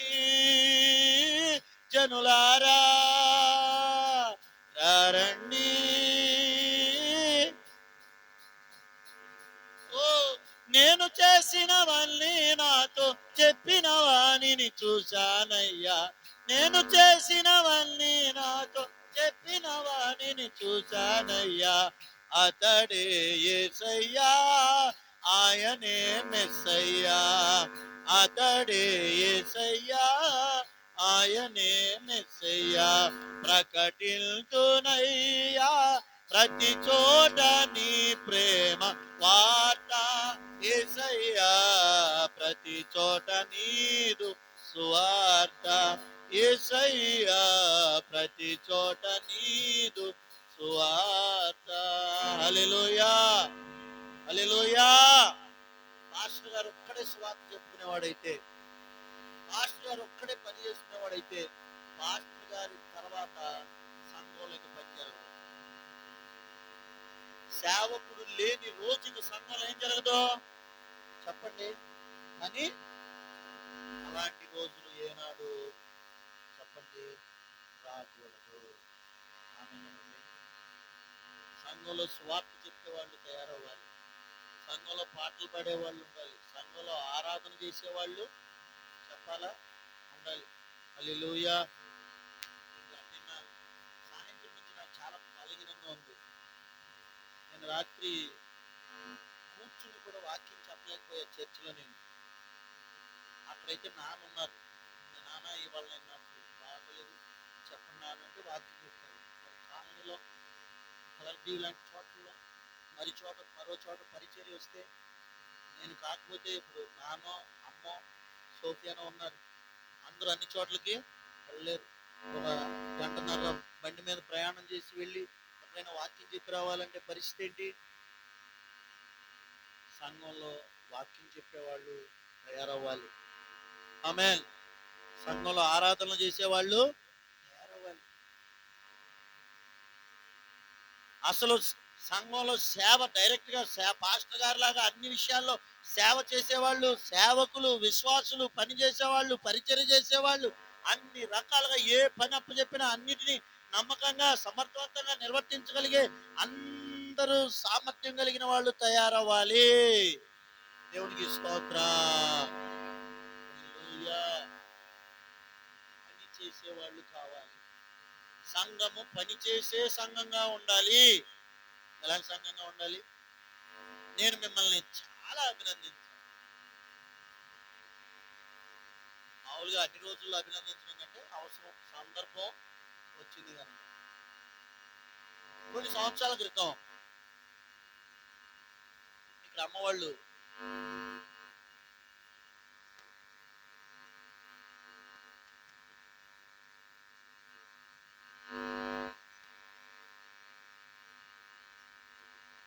జనులారా, రారండి, నేను చేసినవన్నీ నాతో చెప్పిన వాణిని చూశానయ్యా, నేను చేసినవన్నీ నాతో చెప్పిన వాణిని చూశానయ్యా. అతడే యేసయ్యా, ఆయనే మెస్సయ్యా, అతడే యేసయ్యా, ఆయనే మెస్సయ్యా. ప్రకటింతునయ్యా ప్రతి చోట నీ ప్రేమ వార్త, యేసయ్యా ప్రతి చోట నీదు సువార్త, యేసయ్యా ప్రతి చోట నీదు సువార్త. హల్లెలూయా, హల్లెలూయా. పాస్టర్ గారు ఒక్కడే సువార్త చెప్పుకునేవాడైతే, పాస్టర్ గారు ఒక్కడే పని చేసుకునేవాడైతే, పాస్టర్ గారి తర్వాత సంఘంలోకి పని జరగదు. సేవకుడు లేని రోజుకి సంఘంలో ఏం జరగదు చెప్పండి? కానీ అలాంటి రోజులు ఏనాడు చెప్పండి రాకూడదు. సంఘంలో స్వార్థ చెప్పేవాళ్ళు తయారవ్వాలి, సంఘంలో పాటలు పాడేవాళ్ళు ఉండాలి, సంఘంలో ఆరాధన చేసేవాళ్ళు చెప్పాలా ఉండాలి. హల్లెలూయా. నిన్న సాయంత్రం నుంచి నాకు చాలా బలహీనంగా ఉంది. నేను రాత్రి కూర్చుని కూడా వాక్యం చెప్పలేకపోయా చర్చిలో. నేను అక్కడైతే నాన్న ఉన్నారు, నాన్న ఇవాళ నేను నాకు బాగోలేదు చెప్పండి నాన్న అంటే వాక్యం చెప్పారు. మరి కాలనీలో కలర్డీ లాంటి చోట్లలో మరో చోట పరిచర్య వస్తే నేను కాకపోతే ఇప్పుడు నాన్నో అమ్మో సోఫియానో ఉన్నారు, అందరూ అన్ని చోట్లకి వెళ్ళలేరు. ఒక గంటన్నర బండి మీద ప్రయాణం చేసి వెళ్ళి ఎక్కడైనా వాక్యం చెప్పి రావాలంటే పరిస్థితి ఏంటి? సంఘంలో వాక్యం చెప్పేవాళ్ళు తయారవ్వాలి. ఆమేన్. సంఘంలో ఆరాధనలు చేసేవాళ్ళు తయారవ్వాలి. అసలు సంఘంలో సేవ డైరెక్ట్ గా పాస్టర్ గారి లాగా అన్ని విషయాల్లో సేవ చేసేవాళ్ళు, సేవకులు, విశ్వాసులు, పని చేసేవాళ్ళు, పరిచర్య చేసేవాళ్ళు, అన్ని రకాలుగా ఏ పని అప్పచెప్పినా అన్నిటినీ నమ్మకంగా సమర్థవంతంగా నిర్వర్తించగలిగే అందరూ సామర్థ్యం కలిగిన వాళ్ళు తయారవ్వాలి. దేవునికి స్తోత్రం. పని చేసేవాళ్ళు కావాలి. సంఘము పని చేసే సంఘంగా ఉండాలి. ఎలాంటి సంఘంగా ఉండాలి? నేను మిమ్మల్ని చాలా అభినందించాను. మామూలుగా అన్ని రోజుల్లో అభినందించడం కంటే అవసరం, సందర్భం వచ్చింది కనుక. కొన్ని సంవత్సరాల క్రితం ఇక్కడ అమ్మవాళ్ళు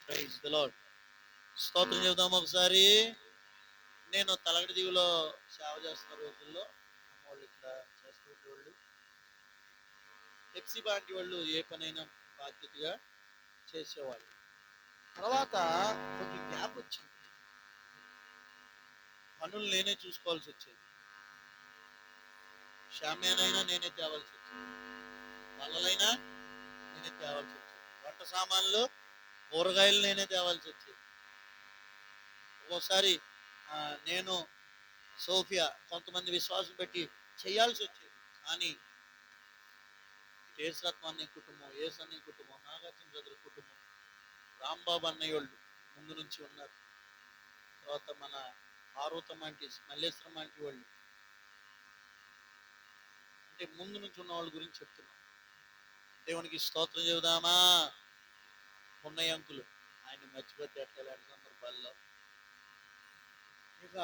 ప్రైజ్ ది లార్డ్, స్తోత్రం చెబుదాం ఒకసారి. నేను తలగడి దీవిలో సేవ చేస్తున్న రోజుల్లో అమ్మవాళ్ళు ఇక్కడ చేస్తూ ఉండేవాళ్ళు. పెప్సీ బాంటి వాళ్ళు ఏ పనైనా బాధ్యతగా చేసేవాళ్ళు. తర్వాత కొంచెం గ్యాప్ వచ్చింది, పనులు నేనే చూసుకోవాల్సి వచ్చేది. షామ్యానైనా నేనే తేవాల్సి వచ్చేది, పళ్ళలైనా నేనే తేవాల్సి వచ్చేది, వంట సామాన్లు కూరగాయలు నేనే తేవాల్సి వచ్చేది. ఒక్కోసారి నేను సోఫియా కొంతమంది విశ్వాసం పెట్టి చేయాల్సి వచ్చేది. కానీ ఏసురత్నం అనే కుటుంబం, ఏసు అనే కుటుంబం, నాగార్జున బ్రదర్ కుటుంబం, రాంబాబు అన్నయ్య వాళ్ళు ముందు నుంచి ఉన్నారు. తర్వాత మన పార్వతమ్మ ఆంటీ, మల్లేశ్వరం ఆంటీ వాళ్ళు, అంటే ముందు నుంచి ఉన్న వాళ్ళ గురించి చెప్తున్నాం. దేవునికి స్తోత్రం చెబుదామా? ఉన్నయ్య అంకులు, ఆయన మర్చిపోతే ఎట్లా ఇలాంటి సందర్భాల్లో. ఇక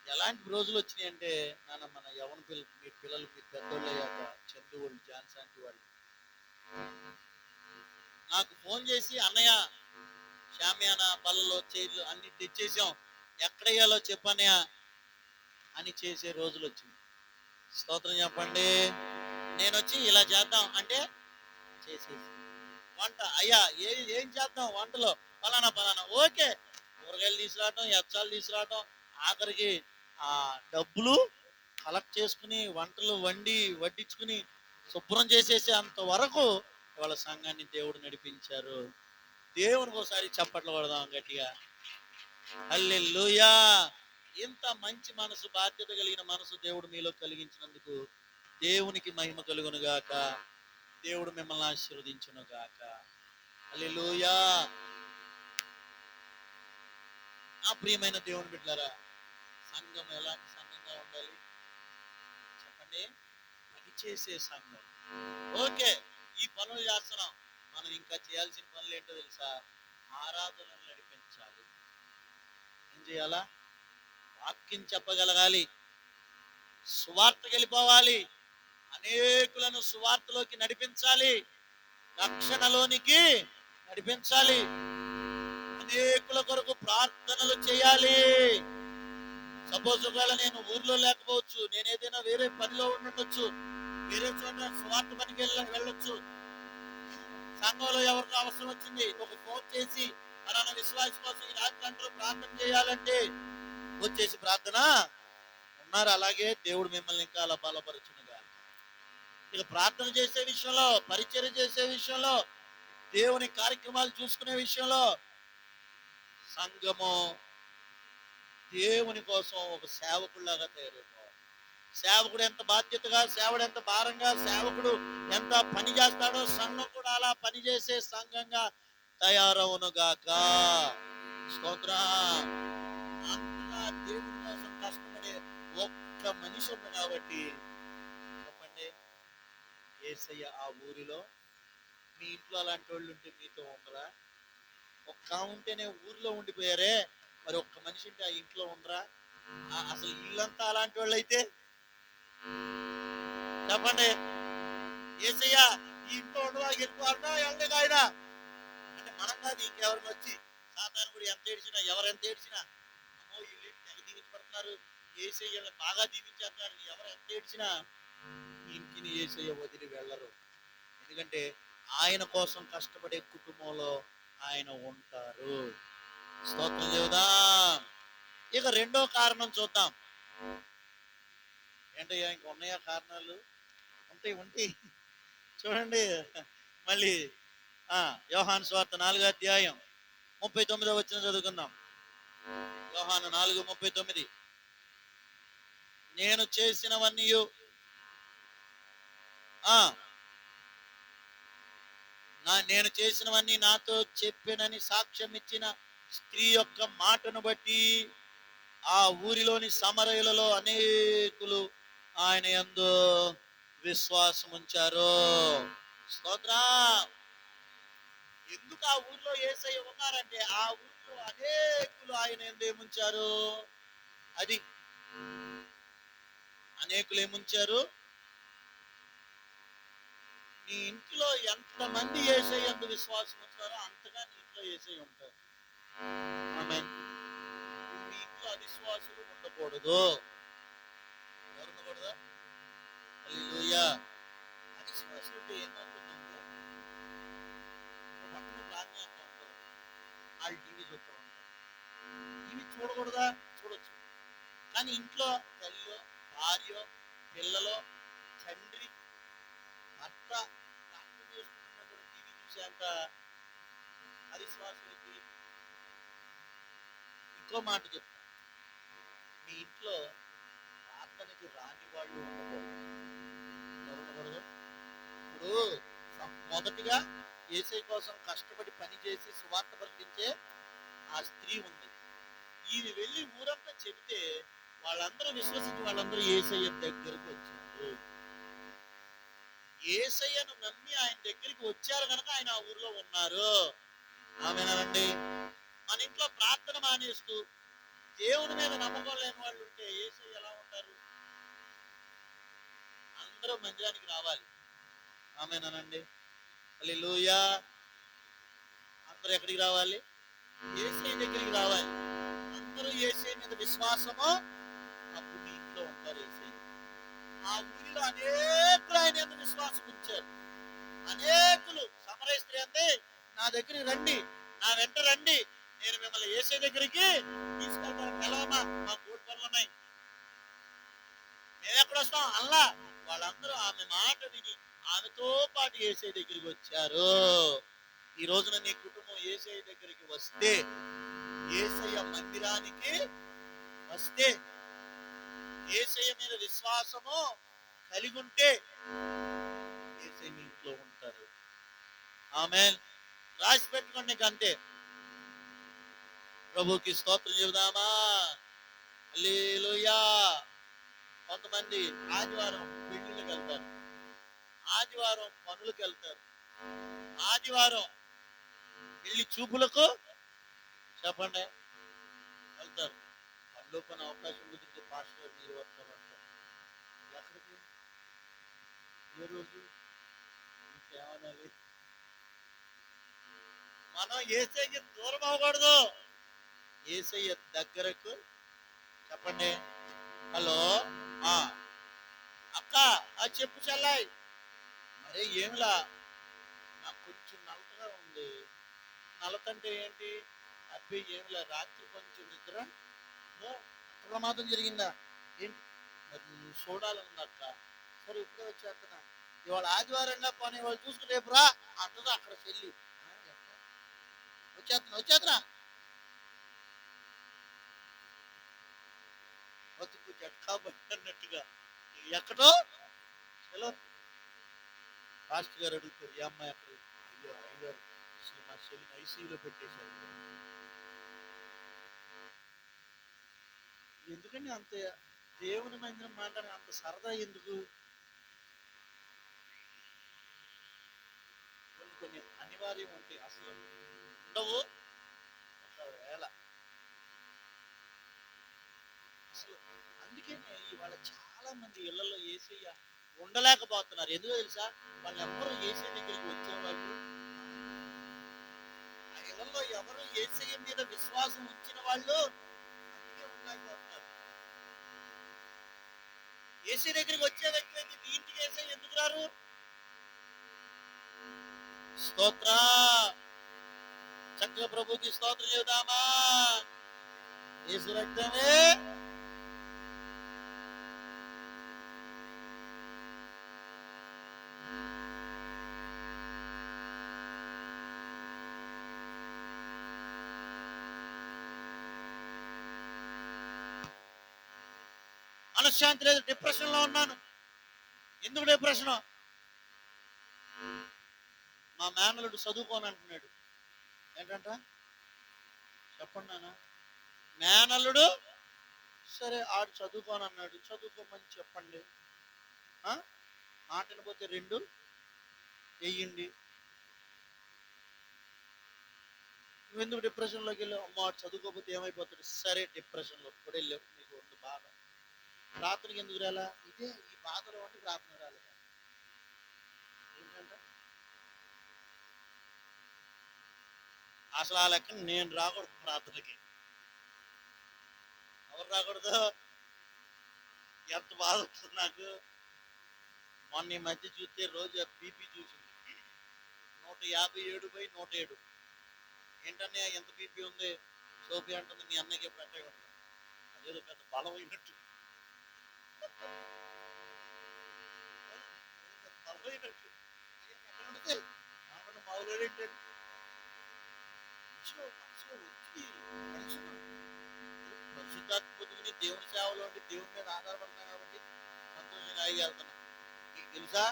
ఎలాంటి రోజులు వచ్చినాయి అంటే, నాన్న మన యవన పిల్లలు, మీ పిల్లలు మీ పెద్దోళ్ళు అయ్యాక చందు వాళ్ళు, జాన్సాంటి వాళ్ళు నాకు ఫోన్ చేసి, అన్నయ్య షామియానా బల్లలో చైర్లు అన్ని తెచ్చేసాం, ఎక్కడయ్యాలో చెప్పన్నయ్య అని చేసే రోజులు వచ్చినాయి. స్తోత్రం చెప్పండి. నేను వచ్చి ఇలా చేద్దాం అంటే చేసేసి, వంట అయ్యా ఏం చేద్దాం వంటలో, పలానా పలానా, ఓకే. కూరగాయలు తీసుకురావటం, ఎచ్చాలు తీసుకురావటం, ఆఖరికి ఆ డబ్బులు కలెక్ట్ చేసుకుని వంటలు వడ్డించుకుని శుభ్రం చేసేసి అంతవరకు వాళ్ళ సంఘాన్ని దేవుడు నడిపించారు. దేవునికి ఒకసారి చప్పట్లు కొడదాం గట్టిగా. హల్లెలూయా. ఇంత మంచి మనసు, బాధ్యత కలిగిన మనసు దేవుడు మీలో కలిగించినందుకు దేవునికి మహిమ కలుగును గాక. దేవుడు మిమ్మల్ని ఆశీర్వదించును గాక. హల్లెలూయా. నా ప్రియమైన దేవుని బిడ్డలారా, సంఘం ఎలాంటి సంఘంగా ఉండాలి చెప్పండి? పని చేసే సంఘం. ఓకే, ఈ పనులు చేస్తున్నాం, మనం ఇంకా చేయాల్సిన పనులు ఏంటో తెలుసా? ఆరాధనలు నడిపించాలి. ఏం చేయాలా? వాక్యం చెప్పగలగాలి, సువార్తకి వెళ్ళిపోవాలి, అనేకులను సువార్తలోకి నడిపించాలి, రక్షణలోనికి నడిపించాలి, అనేకుల కొరకు ప్రార్థనలు చేయాలి. సపోజ్ ఒకవేళ నేను ఊర్లో లేకపోవచ్చు, నేను ఏదైనా వేరే పనిలో ఉండొచ్చు, వేరే చోట స్వార్థ పనికి వెళ్ళొచ్చు. సంఘంలో ఎవరికి అవసరం వచ్చింది, ఒక ఫోన్ చేసి అలానా విశ్వాస కోసం ఈ రాత్రి అందరూ ప్రార్థన చేయాలంటే వచ్చేసి ప్రార్థన ఉన్నారు. అలాగే దేవుడు మిమ్మల్ని ఇంకా అలా బలపరచునుగా. ఇక ప్రార్థన చేసే విషయంలో, పరిచర్య చేసే విషయంలో, దేవుని కార్యక్రమాలు చూసుకునే విషయంలో సంఘము దేవుని కోసం ఒక సేవకుడిలాగా తయారైపోవాలి. సేవకుడు ఎంత బాధ్యతగా, సేవకుడు ఎంత భారంగా, సేవకుడు ఎంత పని చేస్తాడో సంఘం కూడా అలా పనిచేసే సంఘంగా తయారవునుగాక. స్తోత్రం. అంతగా దేవుని కోసం కష్టపడే ఒక్క మనిషి ఉంది కాబట్టి చెప్పండి, యేసయ్య ఆ ఊరిలో. మీ ఇంట్లో అలాంటి వాళ్ళు ఉంటే మీతో ఉండరా? ఒక్క ఉంటేనే ఊర్లో ఉండిపోయారే, మరి ఒక్క మనిషి ఉంటే ఆ ఇంట్లో ఉండరా? అసలు ఇల్లంతా అలాంటి వాళ్ళు అయితే చెప్పండి, యేసయ్య ఈ ఇంట్లో ఉండవా, వెళ్ళిపోవాలన్నా వెళ్ళలేదు ఆయన అంటే మనం కాదు, ఇంకెవరిని వచ్చి సాతాను కూడా ఎంత ఏడ్చినా, ఎవరు ఎంత ఏడ్చినా, అమ్మో వీళ్ళు తెగ దీవించబడుతున్నారు, యేసయ్యని బాగా దీవించేస్తున్నారు, ఎవరు ఎంత ఏడ్చినా ఇంటిని యేసయ్య వదిలి వెళ్ళరు. ఎందుకంటే ఆయన కోసం కష్టపడే కుటుంబంలో ఆయన ఉంటారు. స్తోత్రం చెబుదాం. ఇక రెండో కారణం చూద్దాం. ఏంటయ్యా ఇంక ఉన్నాయా కారణాలు? ఉంటాయి చూడండి. మళ్ళీ యోహాను సువార్త 4వ అధ్యాయం 39వ వచనం చదువుకుందాం. యోహాను 4:39. నేను చేసినవన్నీ నేను చేసినవన్నీ నాతో చెప్పానని సాక్ష్యం ఇచ్చిన స్త్రీ యొక్క మాటను బట్టి ఆ ఊరిలోని సమరయులలో అనేకులు ఆయన యందు విశ్వాసం ఉంచారు. స్తోత్ర. ఎందుకు ఆ ఊర్లో యేసయ్య ఉన్నారంటే ఆ ఊర్లో అనేకులు ఆయన యందు ఏముంచారు? అది అనేకులు ఏముంచారు? నీ ఇంట్లో ఎంతమంది యేసయ్య యందు విశ్వాసం ఉంచారో అంతగా నీ ఇంట్లో యేసయ్య ఉంటారు. ఆమేన్. మీ ఇంట్లో అవిశ్వాసులు ఉండకూడదు. ఎవరు ఉండకూడదు? హల్లెలూయా. అవిశ్వాసులు అంటే ఏమవుతుందంటే పక్కన ప్రార్థన చేస్తూ ఉంటారు, వాళ్ళు టీవీ చూస్తూ ఉంటారు. టీవీ చూడకూడదా? చూడొచ్చు. కానీ ఇంట్లో తల్లి, భార్య, పిల్లలు, తండ్రి, భర్త ప్రార్థన చేసుకుంటున్నప్పుడు టీవీ చూసేంత అవిశ్వాసులకి. ఇంకో మాట చెప్తాను, మీ ఇంట్లో ప్రార్థనకి రాని వాళ్ళు ఉండకూడదు. ఉండకూడదు. ఇప్పుడు మొదటిగా యేసయ్య కోసం కష్టపడి పనిచేసి సువార్త ప్రకటించే ఆ స్త్రీ ఉంది. ఈయన వెళ్ళి ఊరంతా చెబితే వాళ్ళందరూ విశ్వసించి వాళ్ళందరూ యేసయ్య దగ్గరకు వచ్చారు. యేసయ్యను నమ్మి ఆయన దగ్గరికి వచ్చారు కనుక ఆయన ఆ ఊర్లో ఉన్నారు. ఆమేనండి. మన ఇంట్లో ప్రార్థన మానేస్తూ దేవుని మీద నమ్మకం లేని వాళ్ళు ఉంటే యేసయ్య ఎలా ఉంటారు? అందరూ మందిరానికి రావాలి. ఆమేనండి. హల్లెలూయా. అందరూ ఎక్కడికి రావాలి? యేసయ్య దగ్గరికి రావాలి. అందరూ యేసయ్య మీద విశ్వాసము, అప్పుడు మీ ఇంట్లో ఉంటారు యేసయ్య. ఆ ఊరిలో అనేకులు ఆయన యందు విశ్వాసం ఉంచారు. అనేకులు సమరయ స్త్రీ అంది, నా దగ్గరికి రండి, నా వెంట రండి, నేను మిమ్మల్ని యేసయ్య దగ్గరికి తీసుకెళ్తాను. పిలవమా, మా కోటి పనులు ఉన్నాయి, మేము ఎక్కడ వస్తాం అల్లా. వాళ్ళందరూ ఆమె మాట విని ఆమెతో పాటు యేసయ్య దగ్గరికి వచ్చారు. ఈ రోజున నీ కుటుంబం యేసయ్య దగ్గరికి వస్తే, యేసయ్య మందిరానికి వస్తే, యేసయ్య మీద విశ్వాసము కలిగి ఉంటే యేసయ్య మీ ఇంట్లో ఉంటారు. ఆమేన్. రాసి పెట్టుకోండి. అంతే. ప్రభుకి స్తోత్రం చెబుదామా? హల్లెలూయా. కొంతమంది ఆదివారం పెళ్లిళ్ళకి వెళ్తారు, ఆదివారం పనులకు వెళ్తారు, ఆదివారం పెళ్లి చూపులకు చెప్పండి వెళ్తారు. పనిలో పని అవకాశం కుదిరితే పాస్టర్ మీరు వస్తారు అంటారు. ఎక్కడికి? ఏ రోజు? ఇంకేమనాలి? మనం యేసయ్యకి దూరం అవ్వకూడదు, యేసయ్య దగ్గరకు. చెప్పండి. హలో, అక్క, చెప్పు చెల్లాయి. మరే ఏమిలా, నాకు కొంచెం నలతగా ఉంది. నలతంటే ఏంటి? అబ్బాయి ఏమిలా, రాత్రి కొంచెం నిద్ర ప్రమాదం జరిగిందా ఏంటి? మరి నువ్వు చూడాలన్నా అక్క. సరే ఇప్పుడే వచ్చేస్తున్నా, ఇవాళ ఆదివారంగా పని వాళ్ళు చూసుకుని రేపు రా అంటదా అక్కడ చెల్లి. వచ్చేస్తున్నా బతుకు జట్కా అన్నట్టుగా ఎక్కడో హలో. పాస్టర్ గారు అడుగుతారు, ఏ అమ్మాయి అక్కడ? అయ్యో అయ్యారు, అసలు మా చెల్లిని ఐసీయూలో పెట్టేశారు. ఎందుకండి అంత దేవుని మందిరం మాట్లాడే అంత సరదా ఎందుకు? కొన్ని కొన్ని అనివార్యం ఉంటాయి, అసలు ఉండవు. ఒకవేళ అసలు అందుకనే ఇవాళ చాలా మంది ఇళ్లలో యేసయ్య ఉండలేకపోతున్నారు. ఎందుకో తెలుసా? వాళ్ళు ఎవరు యేసయ్య దగ్గరికి వచ్చేవాళ్ళు, ఆ ఇళ్లలో ఎవరు యేసయ్య మీద విశ్వాసం ఉంచిన వాళ్ళు అందుకే ఉండలేకపోతున్నారు. యేసయ్య దగ్గరికి వచ్చే వ్యక్తి అయితే మీ ఇంటికి యేసయ్య ఎందుకు రారు? స్తోత్ర. చక్కగా ప్రభుకి స్తోత్రం చేద్దామా? యేసు రక్తమే మనశ్శాంతి లేదు, డిప్రెషన్ లో ఉన్నాను. ఎందుకు డిప్రెషన్? మా మేనలుడు చదువుకోని అంటున్నాడు. ఏంటంట చెప్పండి నాన్న. మేనల్లుడు సరే ఆడు చదువుకోని అన్నాడు, చదువుకోమని చెప్పండి. మాట పోతే 2 వెయ్యండి. నువ్వెందుకు డిప్రెషన్లోకి వెళ్ళావు? అమ్మ ఆడు చదువుకోకపోతే ఏమైపోతాడు? సరే డిప్రెషన్లో కూడా వెళ్ళావు, నీకు ఉంది బాధ. ప్రార్థనకి ఎందుకు రాలా? ఇదే ఈ బాధలో ఉండి ప్రార్థన రాలేదు. ఏంటంటే అసలు ఆ లెక్క నేను రాకూడదు ప్రార్థనకి. ఎవరు రాకూడదు? ఎంత బాధ వస్తుంది నాకు. మొన్న ఈ మధ్య చూస్తే రోజు బీపీ చూసింది 157/107. ఏంటనే ఎంత బీపీ ఉంది? సోఫీ అంటుంది మీ అన్నయ్యకి పెట్టే ఉంటాను. అదేదో పెద్ద బలమైనట్టు బలమైనట్టు మామూలు ఏంటంటే పరిశుద్ధాత్మ పొందుకుని దేవుని సేవలో ఉండి దేవుని మీద ఆధారపడుతున్నాను కాబట్టి సంతోషంగా అయ్యి వెళ్తున్నాను. మీకు తెలుసా,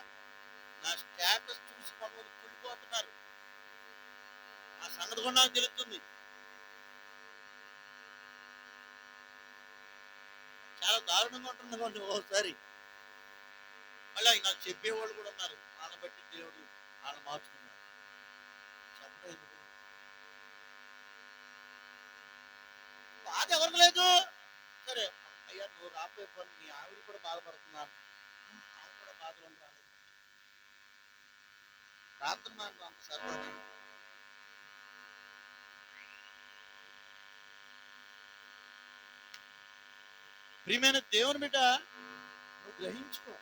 నా స్టేటస్ చూసి కొంతమంది కుళ్ళిపోతున్నారు. ఆ సంగతి కూడా నాకు తెలుస్తుంది. చాలా దారుణంగా ఉంటుంది కొంచెం ఒకసారి. మళ్ళీ నాకు చెప్పేవాళ్ళు కూడా ఉన్నారు, వాళ్ళని బట్టి దేవుడు వాళ్ళని మార్చుకున్నారు. చెప్పడం ఎందుకు? బాధ ఎవరికి లేదు. సరే అయ్యా నువ్వు రాబోయే పని నీ ఆవిడ కూడా బాధపడుతున్నాను, ఆవిడ కూడా బాధలు ఉంటాను. ప్రార్థన నాకు అంత సరదా. ప్రియమైన దేవుని బిడ్డ నువ్వు గ్రహించుకో.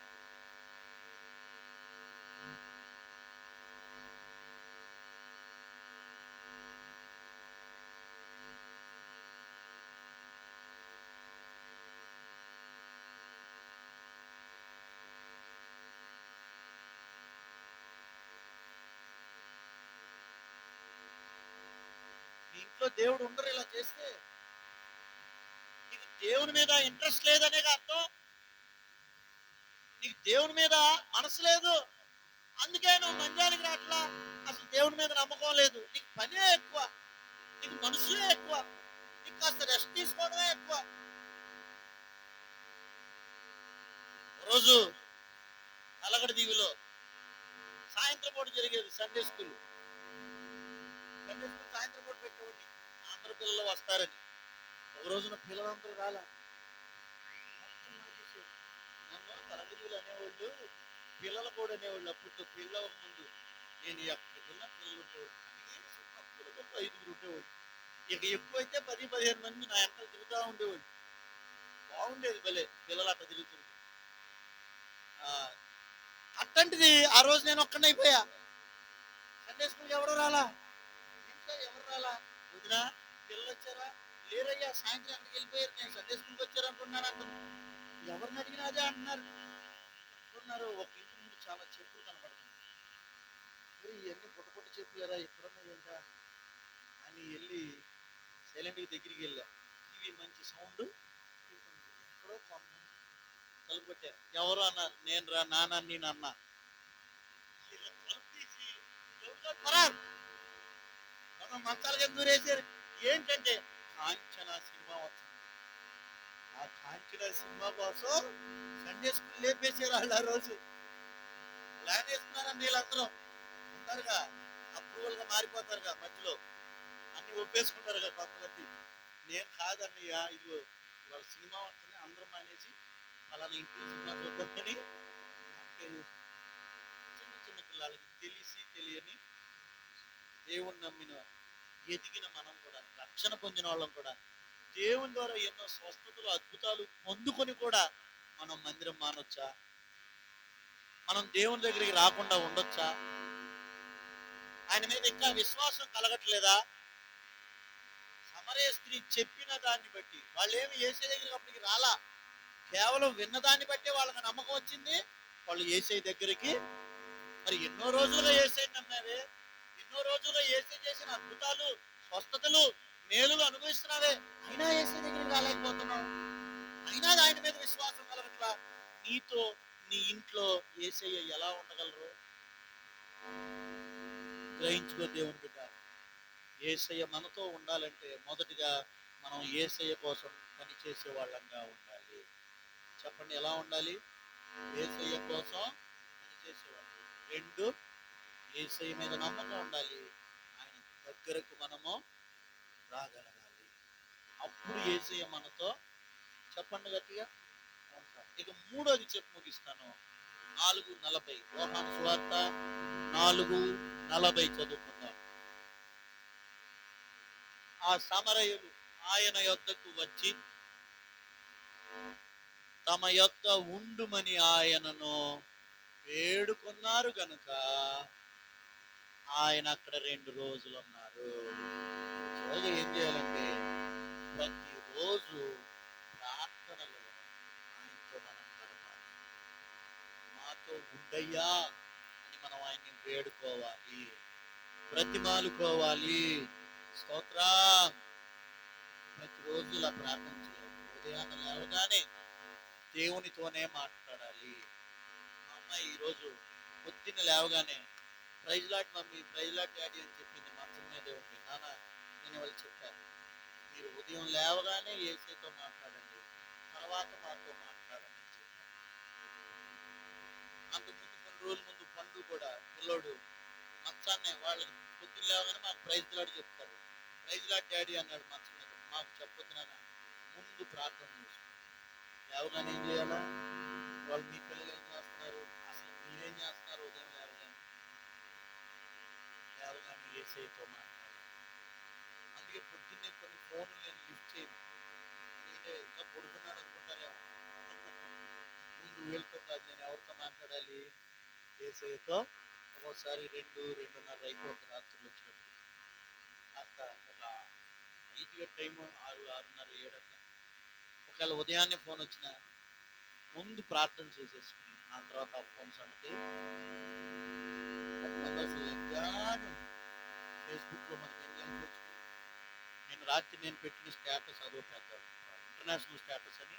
నీ ఇంట్లో దేవుడు ఉండరు ఇలా చేస్తే. నీకు దేవుని మీద ఇంట్రెస్ట్ లేదనే అర్థం. నీకు దేవుని మీద మనసు లేదు, అందుకే నువ్వు మందిరానికి రాట్లా. అసలు దేవుని మీద నమ్మకం లేదు. నీకు పనే ఎక్కువ, నీకు మనుషులే ఎక్కువ, నీకు కాస్త రెస్ట్ తీసుకోవడమే ఎక్కువ. రోజు నల్లగడ దీవిలో సాయంత్రం పూట జరిగేది సండే స్కూల్. సాయంత్రం పూట పెట్టేవాడిని, అందరు పిల్లలు వస్తారని. ఒక రోజున పిల్లలందరూ రాలా. నన్ను తరగతులు అనేవాళ్ళు, పిల్లలు కూడా అనేవాళ్ళు. అప్పుడు పిల్లల ముందు నేను ఎక్కడున్న పిల్లలు ఉండేవాళ్ళు, 5 ఉండేవాళ్ళు. ఇక ఎక్కువైతే 10-15 మంది నా వెనకాల తిరుగుతూ ఉండేవాళ్ళు. బాగుండేది భలే, పిల్లలు అట్లా తిరుగుతుంది. అట్లాంటిది ఆ రోజు నేను ఒక్కడిని అయిపోయా. సండే స్కూల్కి ఎవరు రాలా, ఇంట్లో ఎవరు రాలా. వదిన పిల్లలు వచ్చారా? లేరయ్యా, సాయంత్రం ఎక్కడికి వెళ్ళిపోయారు, నేను సండే స్కూల్కి వచ్చారు అనుకున్నాను అంటున్నాను. ఎవరిని అడిగినా అదే అంటున్నారు. అంటున్నారు ఒక ఇంటి ముందు చాలా చెప్పులు కనబడుతుంది. ఇవన్నీ పుట్ట చెప్పులేరా, ఎక్కడున్నాయి ఏంటా అని వెళ్ళి సైలెంట్గా దగ్గరికి వెళ్ళా. ఇవి మంచి సౌండ్ ఎక్కడో తలుపు పెట్టా. ఎవరు అన్నారు. నేను రా నాన్న, నేను అన్నా. మనం మంచాలుగా దూరేసారు. ఏంటంటే కాంచన సినిమా వచ్చింది. ఆ కాంచన సినిమా కోసం సండే స్కూల్ లేపేసారు వాళ్ళు. ఆ రోజు ప్లాన్ వేస్తున్నారని వీళ్ళందరూ ఉంటారుగా, అప్రూవల్ గా మారిపోతారుగా, మధ్యలో అన్ని ఒప్పేసుకుంటారుగా కొంతమంది. నేను కాదన్నయ్య, ఇదిగో వాళ్ళ సినిమా వస్తుంది, అందరం మానేసి అలానే ఇంటి సినిమా చూద్దామని. చిన్న చిన్న పిల్లలకి తెలిసి తెలియని దేవుని నమ్మిన ఎదిగిన మనం కూడా, రక్షణ పొందిన వాళ్ళం కూడా, దేవుని ద్వారా ఎన్నో స్వస్థతలు అద్భుతాలు పొందుకొని కూడా మనం మందిరం మానొచ్చా? మనం దేవుని దగ్గరికి రాకుండా ఉండొచ్చా? ఆయన మీద ఇంకా విశ్వాసం కలగట్లేదా? సమరయ స్త్రీ చెప్పిన దాన్ని బట్టి వాళ్ళు ఏమి యేసయ్య దగ్గరికి అప్పటికి రాలా. కేవలం విన్నదాన్ని బట్టి వాళ్ళకి నమ్మకం వచ్చింది. వాళ్ళు యేసయ్య దగ్గరికి మరి ఎన్నో రోజులుగా యేసయ్యని నమ్మావే, ఎన్నో రోజులుగా యేసయ్య చేసిన అద్భుతాలు, స్వస్థతలు, మేలులు అనుభవిస్తున్నావే, అయినా యేసయ్య దగ్గరికి రాలేకపోతున్నావు. అయినా ఆయన మీద విశ్వాసం కలగట్లా. నీతో నీ ఇంట్లో యేసయ్య ఎలా ఉండగలరు? గ్రహించుకో దేవుని బిడ్డ. యేసయ్య మనతో ఉండాలంటే మొదటిగా మనం యేసయ్య కోసం పనిచేసే వాళ్ళంగా ఉండాలి. చెప్పండి, ఎలా ఉండాలి? యేసయ్య కోసం పనిచేసేవాళ్ళు. 2, యేసయ్య మీద నమ్మకం ఉండాలి. ఆయన దగ్గరకు మనము రాగలగాలి. అప్పుడు యేసయ్య మనతో, చెప్పండి గట్టిగా, ఉంటాడు. ఇక మూడోది చెప్పి ముగిస్తాను. 4:40 యోహాను సువార్త 4:40 చదువుకుందాం. ఆ సమరయులు ఆయన యొద్దకు వచ్చి తమ యొద్ద ఉండుమని ఆయనను వేడుకున్నారు గనుక ఆయన అక్కడ 2 రోజులు ఉన్నారు. ఏం చేయాలంటే ప్రతిరోజు ప్రార్థనలో ఆయనతో మనం గడపాలి. మాతో ఉండయ్యా అని మనం ఆయన్ని వేడుకోవాలి, బ్రతిమాలుకోవాలి. స్తోత్రం. ప్రతిరోజు ఇలా ప్రార్థన చేయాలి. ఉదయాన్నే లేవగానే దేవునితోనే మాట్లాడాలి. మా అమ్మాయి ఈరోజు పొద్దున్న లేవగానే ప్రైజ్ లాట్ మమ్మీ, ప్రైజ్ లాట్ డాడీ అని చెప్పింది. మంచం మీదే ఉంది. నాన్న, నేను వాళ్ళు చెప్పాను, మీరు ఉదయం లేవగానే యేసయ్యతో మాట్లాడండి, తర్వాత మాతో మాట్లాడండి అని చెప్పాను. అంతకుముందు కొన్ని రోజుల ముందు పండు కూడా పిల్లోడు మంచాన్ని వాళ్ళకి పొద్దున్న లేవగానే మాకు ప్రైజ్ లాట్ చెప్తారు. ప్రైజ్ లాట్ డాడీ అన్నాడు మంచం మీద. మాకు చెప్పొద్దు నాన్న, ముందు ప్రార్థన చేసుకోండి. లేవగానే ఏం చేయాలా? వాళ్ళు మీ పిల్లలు ఏం చేస్తున్నారు, అసలు మీరేం చేస్తున్నారు? ఉదయం లేవగానే యేసయ్యతో మాట్లాడాలి. అందుకే పొద్దున్నే కొన్ని ఫోన్లు నేను లిఫ్ట్ చేయను. ఎందుకంటే ఇంకా పడుకున్నాడు అనుకుంటారేమో. ముందు వీళ్ళతో కాదు, నేను ఎవరితో మాట్లాడాలి? యేసయ్యతో. ఒక్కోసారి 2-2:30 అయిపోతుంది రాత్రులు వచ్చినప్పుడు. కాస్త ఒక 5 టైము 6-6:30 7 అట్లా. ఒకవేళ ఉదయాన్నే ఫోన్ వచ్చినా ముందు ప్రార్థన చేసేసుకుని ఆ తర్వాత ఆ ఫోన్ సంగతి. ఫేస్బుక్లో మనకి ఏం కనిపించు. నేను రాత్రి పెట్టిన స్టేటస్ అదో పెద్ద ఇంటర్నేషనల్ స్టేటస్ అని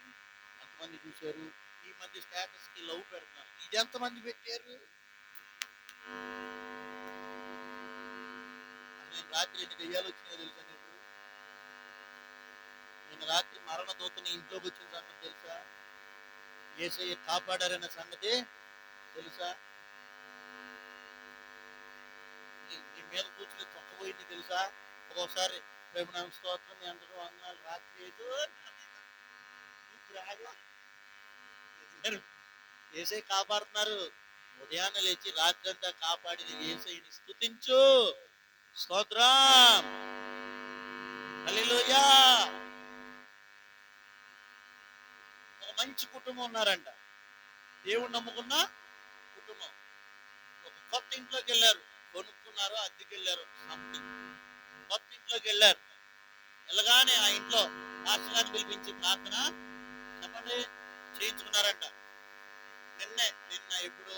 ఎంతమంది చూశారు? ఈ మధ్య స్టేటస్కి లవ్ పెడుతున్నారు. ఇది ఎంతమంది పెట్టారు? నేను రాత్రి ఎన్ని దెయ్యాలు వచ్చినాయో తెలుసా నీకు? నేను రాత్రి మరణ దూతని ఇంట్లోకి వచ్చిన సంగతి తెలుసా? యేసయ్య కాపాడారన్న సంగతి తెలుసా? నీ మీద కూర్చుని తొక్కబోయింది తెలుసా? ఒక్కోసారి ప్రభునామ స్తోత్రం అందరూ వందనాలు రాత్రి ఏదో యేసయ్య కాపాడుతున్నారు. ఉదయాన్నే లేచి రాత్రి అంతా కాపాడిన యేసయ్యని స్తుతించు. స్తోత్రం. హల్లెలూయా. ఒక మంచి కుటుంబం ఉన్నారంట, దేవుడు నమ్ముకున్న కుటుంబం. ఒక కొత్త ఇంట్లోకి వెళ్ళారు, కొనుక్కున్నారు, అద్దెకి వెళ్ళారు, సంథింగ్. కొత్త ఇంట్లోకి వెళ్ళారు. వెళ్ళగానే ఆ ఇంట్లో పాస్టర్ గారిని పిలిపించి ప్రార్థన చెప్పండి చేయించుకున్నారంట. నిన్న ఎప్పుడు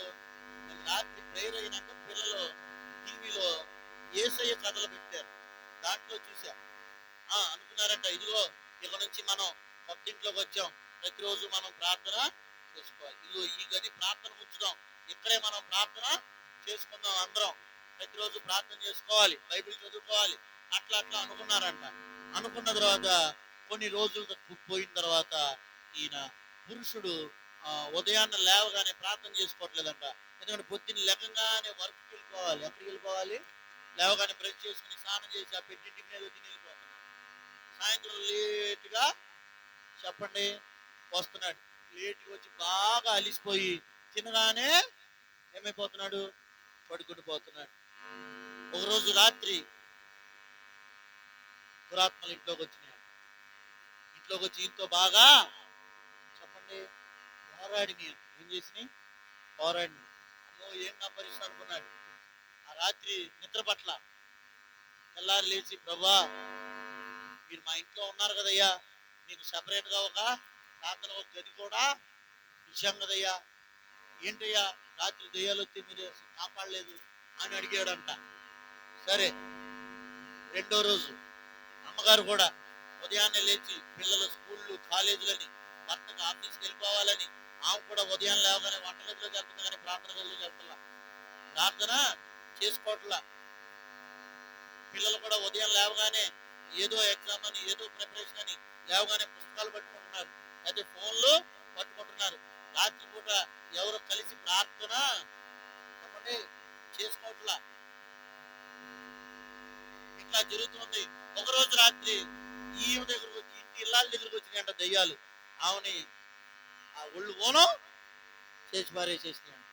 రాత్రి ప్రేయర్ అయినాక పిల్లలు టీవీలో యేసయ్య కథలు పెట్టారు. దాంట్లో చూసా. అనుకున్నారంట, ఇదిగో ఇక నుంచి మనం కొత్త ఇంట్లోకి వచ్చాం, ప్రతిరోజు మనం ప్రార్థన చేసుకోవాలి. ఇదిగో ఈ గది ప్రార్థన ఉంచుదాం, ఇక్కడే మనం ప్రార్థన చేసుకుందాం, అందరం ప్రతిరోజు ప్రార్థన చేసుకోవాలి, బైబిల్ చదువుకోవాలి, అట్లా అనుకున్నారంట. అనుకున్న తర్వాత కొన్ని రోజులు పోయిన తర్వాత ఈయన పురుషుడు ఉదయాన్నే లేవగానే ప్రార్థన చేసుకోవట్లేదంట. ఎందుకంటే పొద్దున్న లేవగానే వర్క్కి వెళ్ళిపోవాలి. ఎక్కడికి వెళ్ళిపోవాలి? లేవగానే బ్రష్ చేసుకుని స్నానం చేసి ఆ పెట్టింటి మీద తిని వెళ్ళిపోతున్నాడు. సాయంత్రం లేటుగా చెప్పండి వస్తున్నాడు. లేటుగా వచ్చి బాగా అలిసిపోయి తినగానే ఏమైపోతున్నాడు? పడుకుని పోతున్నాడు. ఒకరోజు రాత్రి దురాత్మలు ఇంట్లోకి వచ్చినాయి. ఇంట్లోకి వచ్చి ఇంట్లో బాగా చెప్పండి పోరాడిని. ఏం చేసినాయి? పోరాడిని. అమ్మో ఏం నా పరిస్థితి అనుకున్నాడు. ఆ రాత్రి నిద్ర పట్ల. తెల్లారి లేచి, ప్రభా మీరు మా ఇంట్లో ఉన్నారు కదయ్యా, మీకు సపరేట్గా ఒక ప్రార్థన ఒక గది కూడా ఇచ్చాం కదయ్యా, ఏంటయ్యా రాత్రి దెయ్యాలు వచ్చి మీరు కాపాడలేదు అని అడిగాడంట. సరే, రెండో రోజు అమ్మగారు కూడా ఉదయాన్నే లేచి పిల్లల స్కూళ్ళు కాలేజీలని భర్తకు ఆఫీస్కి వెళ్ళిపోవాలని ఆమె కూడా ఉదయం లేవగానే వంటగదిలోకి వెళ్తుంది, కానీ ప్రార్థన గదిలోకి వెళ్తున్నా, ప్రార్థన చేసుకోవట్లా. పిల్లలు కూడా ఉదయం లేవగానే ఏదో ఎగ్జామ్ అని ఏదో ప్రిపరేషన్ అని లేవగానే పుస్తకాలు పట్టుకుంటున్నారు, అయితే ఫోన్లు పట్టుకుంటున్నారు. రాత్రిపూట ఎవరు కలిసి ప్రార్థన చెప్పండి చేసుకోవట్లా. ఇట్లా జరుగుతుంది. ఒకరోజు రాత్రి ఈమె దగ్గరకు వచ్చి ఇంటి ఇళ్ళ దగ్గరకు వచ్చినాయంట దయ్యాలు. ఆమెని ఆ ఒళ్ళు ఓనం చేసి పారేసేసినాయంట.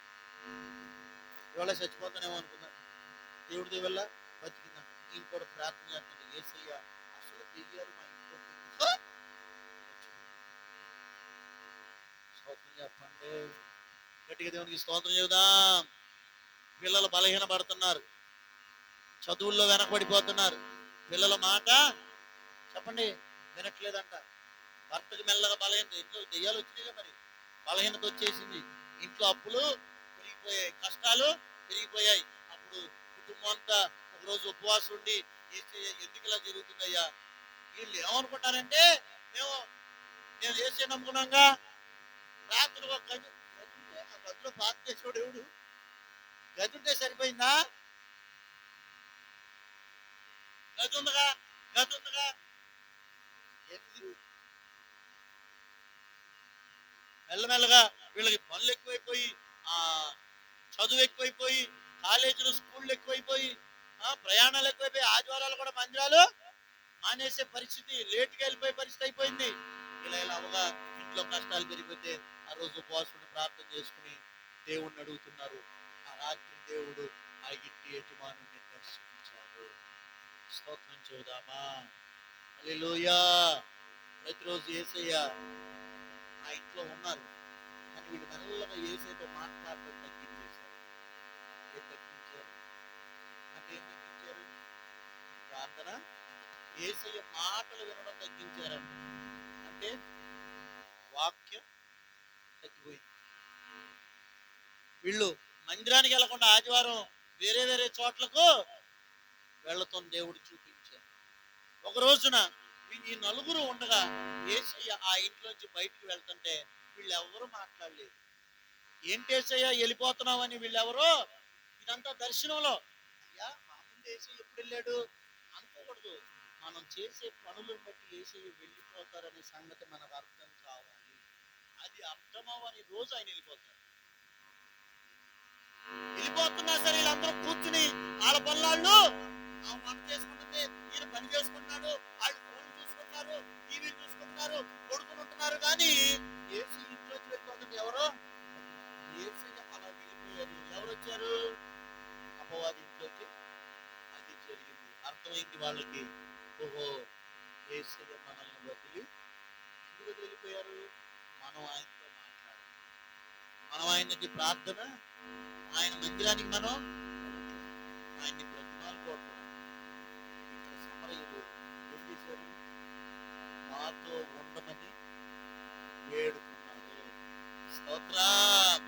ఇవాళ చచ్చిపోతానేమో అనుకున్నాను, దేవుడి దేవుళ్ళ బతికిందంట. ఇంకోటి ప్రార్థన చేస్తుంది, యేసయ్య అసలు దెయ్యాలు మా ఇంట్లో స్తోత్రం చెప్పండి, గట్టిగా దేవునికి స్తోత్రం చెబుదాం. పిల్లలు బలహీన పడుతున్నారు, చదువుల్లో వెనకబడిపోతున్నారు, పిల్లల మాట చెప్పండి వినట్లేదంట. భర్తకు మెల్లగా బలహీనత, ఇంట్లో దెయ్యాలు వచ్చినాయిగా, మరి బలహీనత వచ్చేసింది, ఇంట్లో అప్పులు పెరిగిపోయాయి, కష్టాలు పెరిగిపోయాయి. అప్పుడు కుటుంబం అంతా ఒకరోజు ఉపవాసం ఉండి ఎందుకు ఇలా జరుగుతుందయ్యా, వీళ్ళు ఏమనుకుంటారంటే మేము మేము చేసే నమ్ముకున్నాగా, రాత్రి ఒక గది ఉంటే ఆ గదిలో ప్రార్థన చేసేవాడు ఎవడు, గది ఉంటే సరిపోయిందా, గది ఉందగా గది ఉందగా మెల్లమెల్లగా వీళ్ళకి పనులు ఎక్కువైపోయి, ఆ చదువు ఎక్కువైపోయి, కాలేజీలు స్కూళ్ళు ఎక్కువైపోయి, ప్రయాణాలు ఎక్కువైపోయి, ఆదివారాలు కూడా మందిరాలు మానేసే పరిస్థితి, లేటుగా వెళ్ళిపోయే పరిస్థితి అయిపోయింది. ఇలా ఇలా అవగా ఇంట్లో కష్టాలు పెరిగిపోతే ఆ రోజు ఉపవాసం ప్రార్థన చేసుకుని దేవుణ్ణి అడుగుతున్నారు. ఆ రాత్రి దేవుడు ఆ ఇంటి యజమానుని దర్శించారు. స్తోత్రం చెబుదామా, హల్లెలూయా. ప్రతిరోజు యేసయ్య ఆ ఇంట్లో ఉన్నారు, కానీ వీళ్ళు మెల్లగా యేసయ్యతో మాట్లాడటం తగ్గించేశారు. ఏం తగ్గించారు అంటే ఏం తగ్గించారు, ప్రార్థన యేసయ్య మాటలు వినడం తగ్గించారంట. అంటే వాక్యం తగ్గిపోయింది. వీళ్ళు మందిరానికి వెళ్లకుండా ఆదివారం వేరే వేరే చోట్లకు వెళ్లతో దేవుడు చూపించారు. ఒక రోజున ఈ నలుగురు ఉండగా యేసయ్య ఆ ఇంట్లోంచి బయటికి వెళ్తుంటే వీళ్ళెవరూ మాట్లాడలేదు. ఏంటి యేసయ్య వెళ్ళిపోతున్నావని వీళ్ళెవరో, ఇదంతా దర్శనంలో, అయ్యా మా ముందు యేసయ్య ఎప్పుడు వెళ్ళాడు అనుకోకూడదు. మనం చేసే పనులను బట్టి యేసయ్య వెళ్ళిపోతారనే సంగతి మనకు అర్థం కావాలి. అది అర్థమవని రోజు ఆయన వెళ్ళిపోతున్నా సరే వీళ్ళందరూ కూర్చుని వాళ్ళ పనులాళ్ళు పని చేసుకుంటుంది, ఈయన పని చేసుకుంటున్నాడు, వాళ్ళు ఫోన్ చూసుకుంటున్నారు, టీవీలు చూసుకుంటున్నారు, కొడుకుని ఉంటున్నారు. కానీ యేసు ఇంట్లోకి వెళ్ళిపోతుంది ఎవరో, యేసయ్య అలా వెళ్ళిపోయారు. ఎవరు వచ్చారు, అపవాది ఇంట్లోకి. అది జరిగింది, అర్థమైంది వాళ్ళకి. ఓహో, యేసయ్య మనల్ని వదిలి ఎందుకు వెళ్ళిపోయారు, మనం ఆయనతో మాట్లాడాలి, మనం ఆయనకి ప్రార్థన, ఆయన మందిరానికి మనం ఆయన్ని బ్రతిమాలుకోవడం. ఇక్కడ సమరయులు ఏం చేశారు, మాతో ఉండమని వేడుకున్నారు. స్తోత్రం,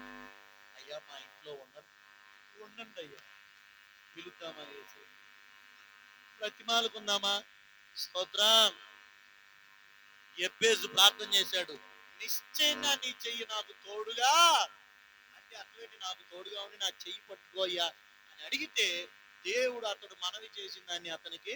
అయ్యా మా ఇంట్లో ఉండండి అయ్యా, పిలుద్దామా వేసి బ్రతిమాలుకుందామా. స్తోత్రం. యెబ్బేజు ప్రార్థన చేశాడు, నిశ్చయంగా నీ చెయ్యి నాకు తోడుగా, అంటే అటువంటి నాకు తోడుగా ఉండి నా చెయ్యి పట్టుకోయ్యా అని అడిగితే దేవుడు అతడు మనవి చేసిన దాన్ని అతనికి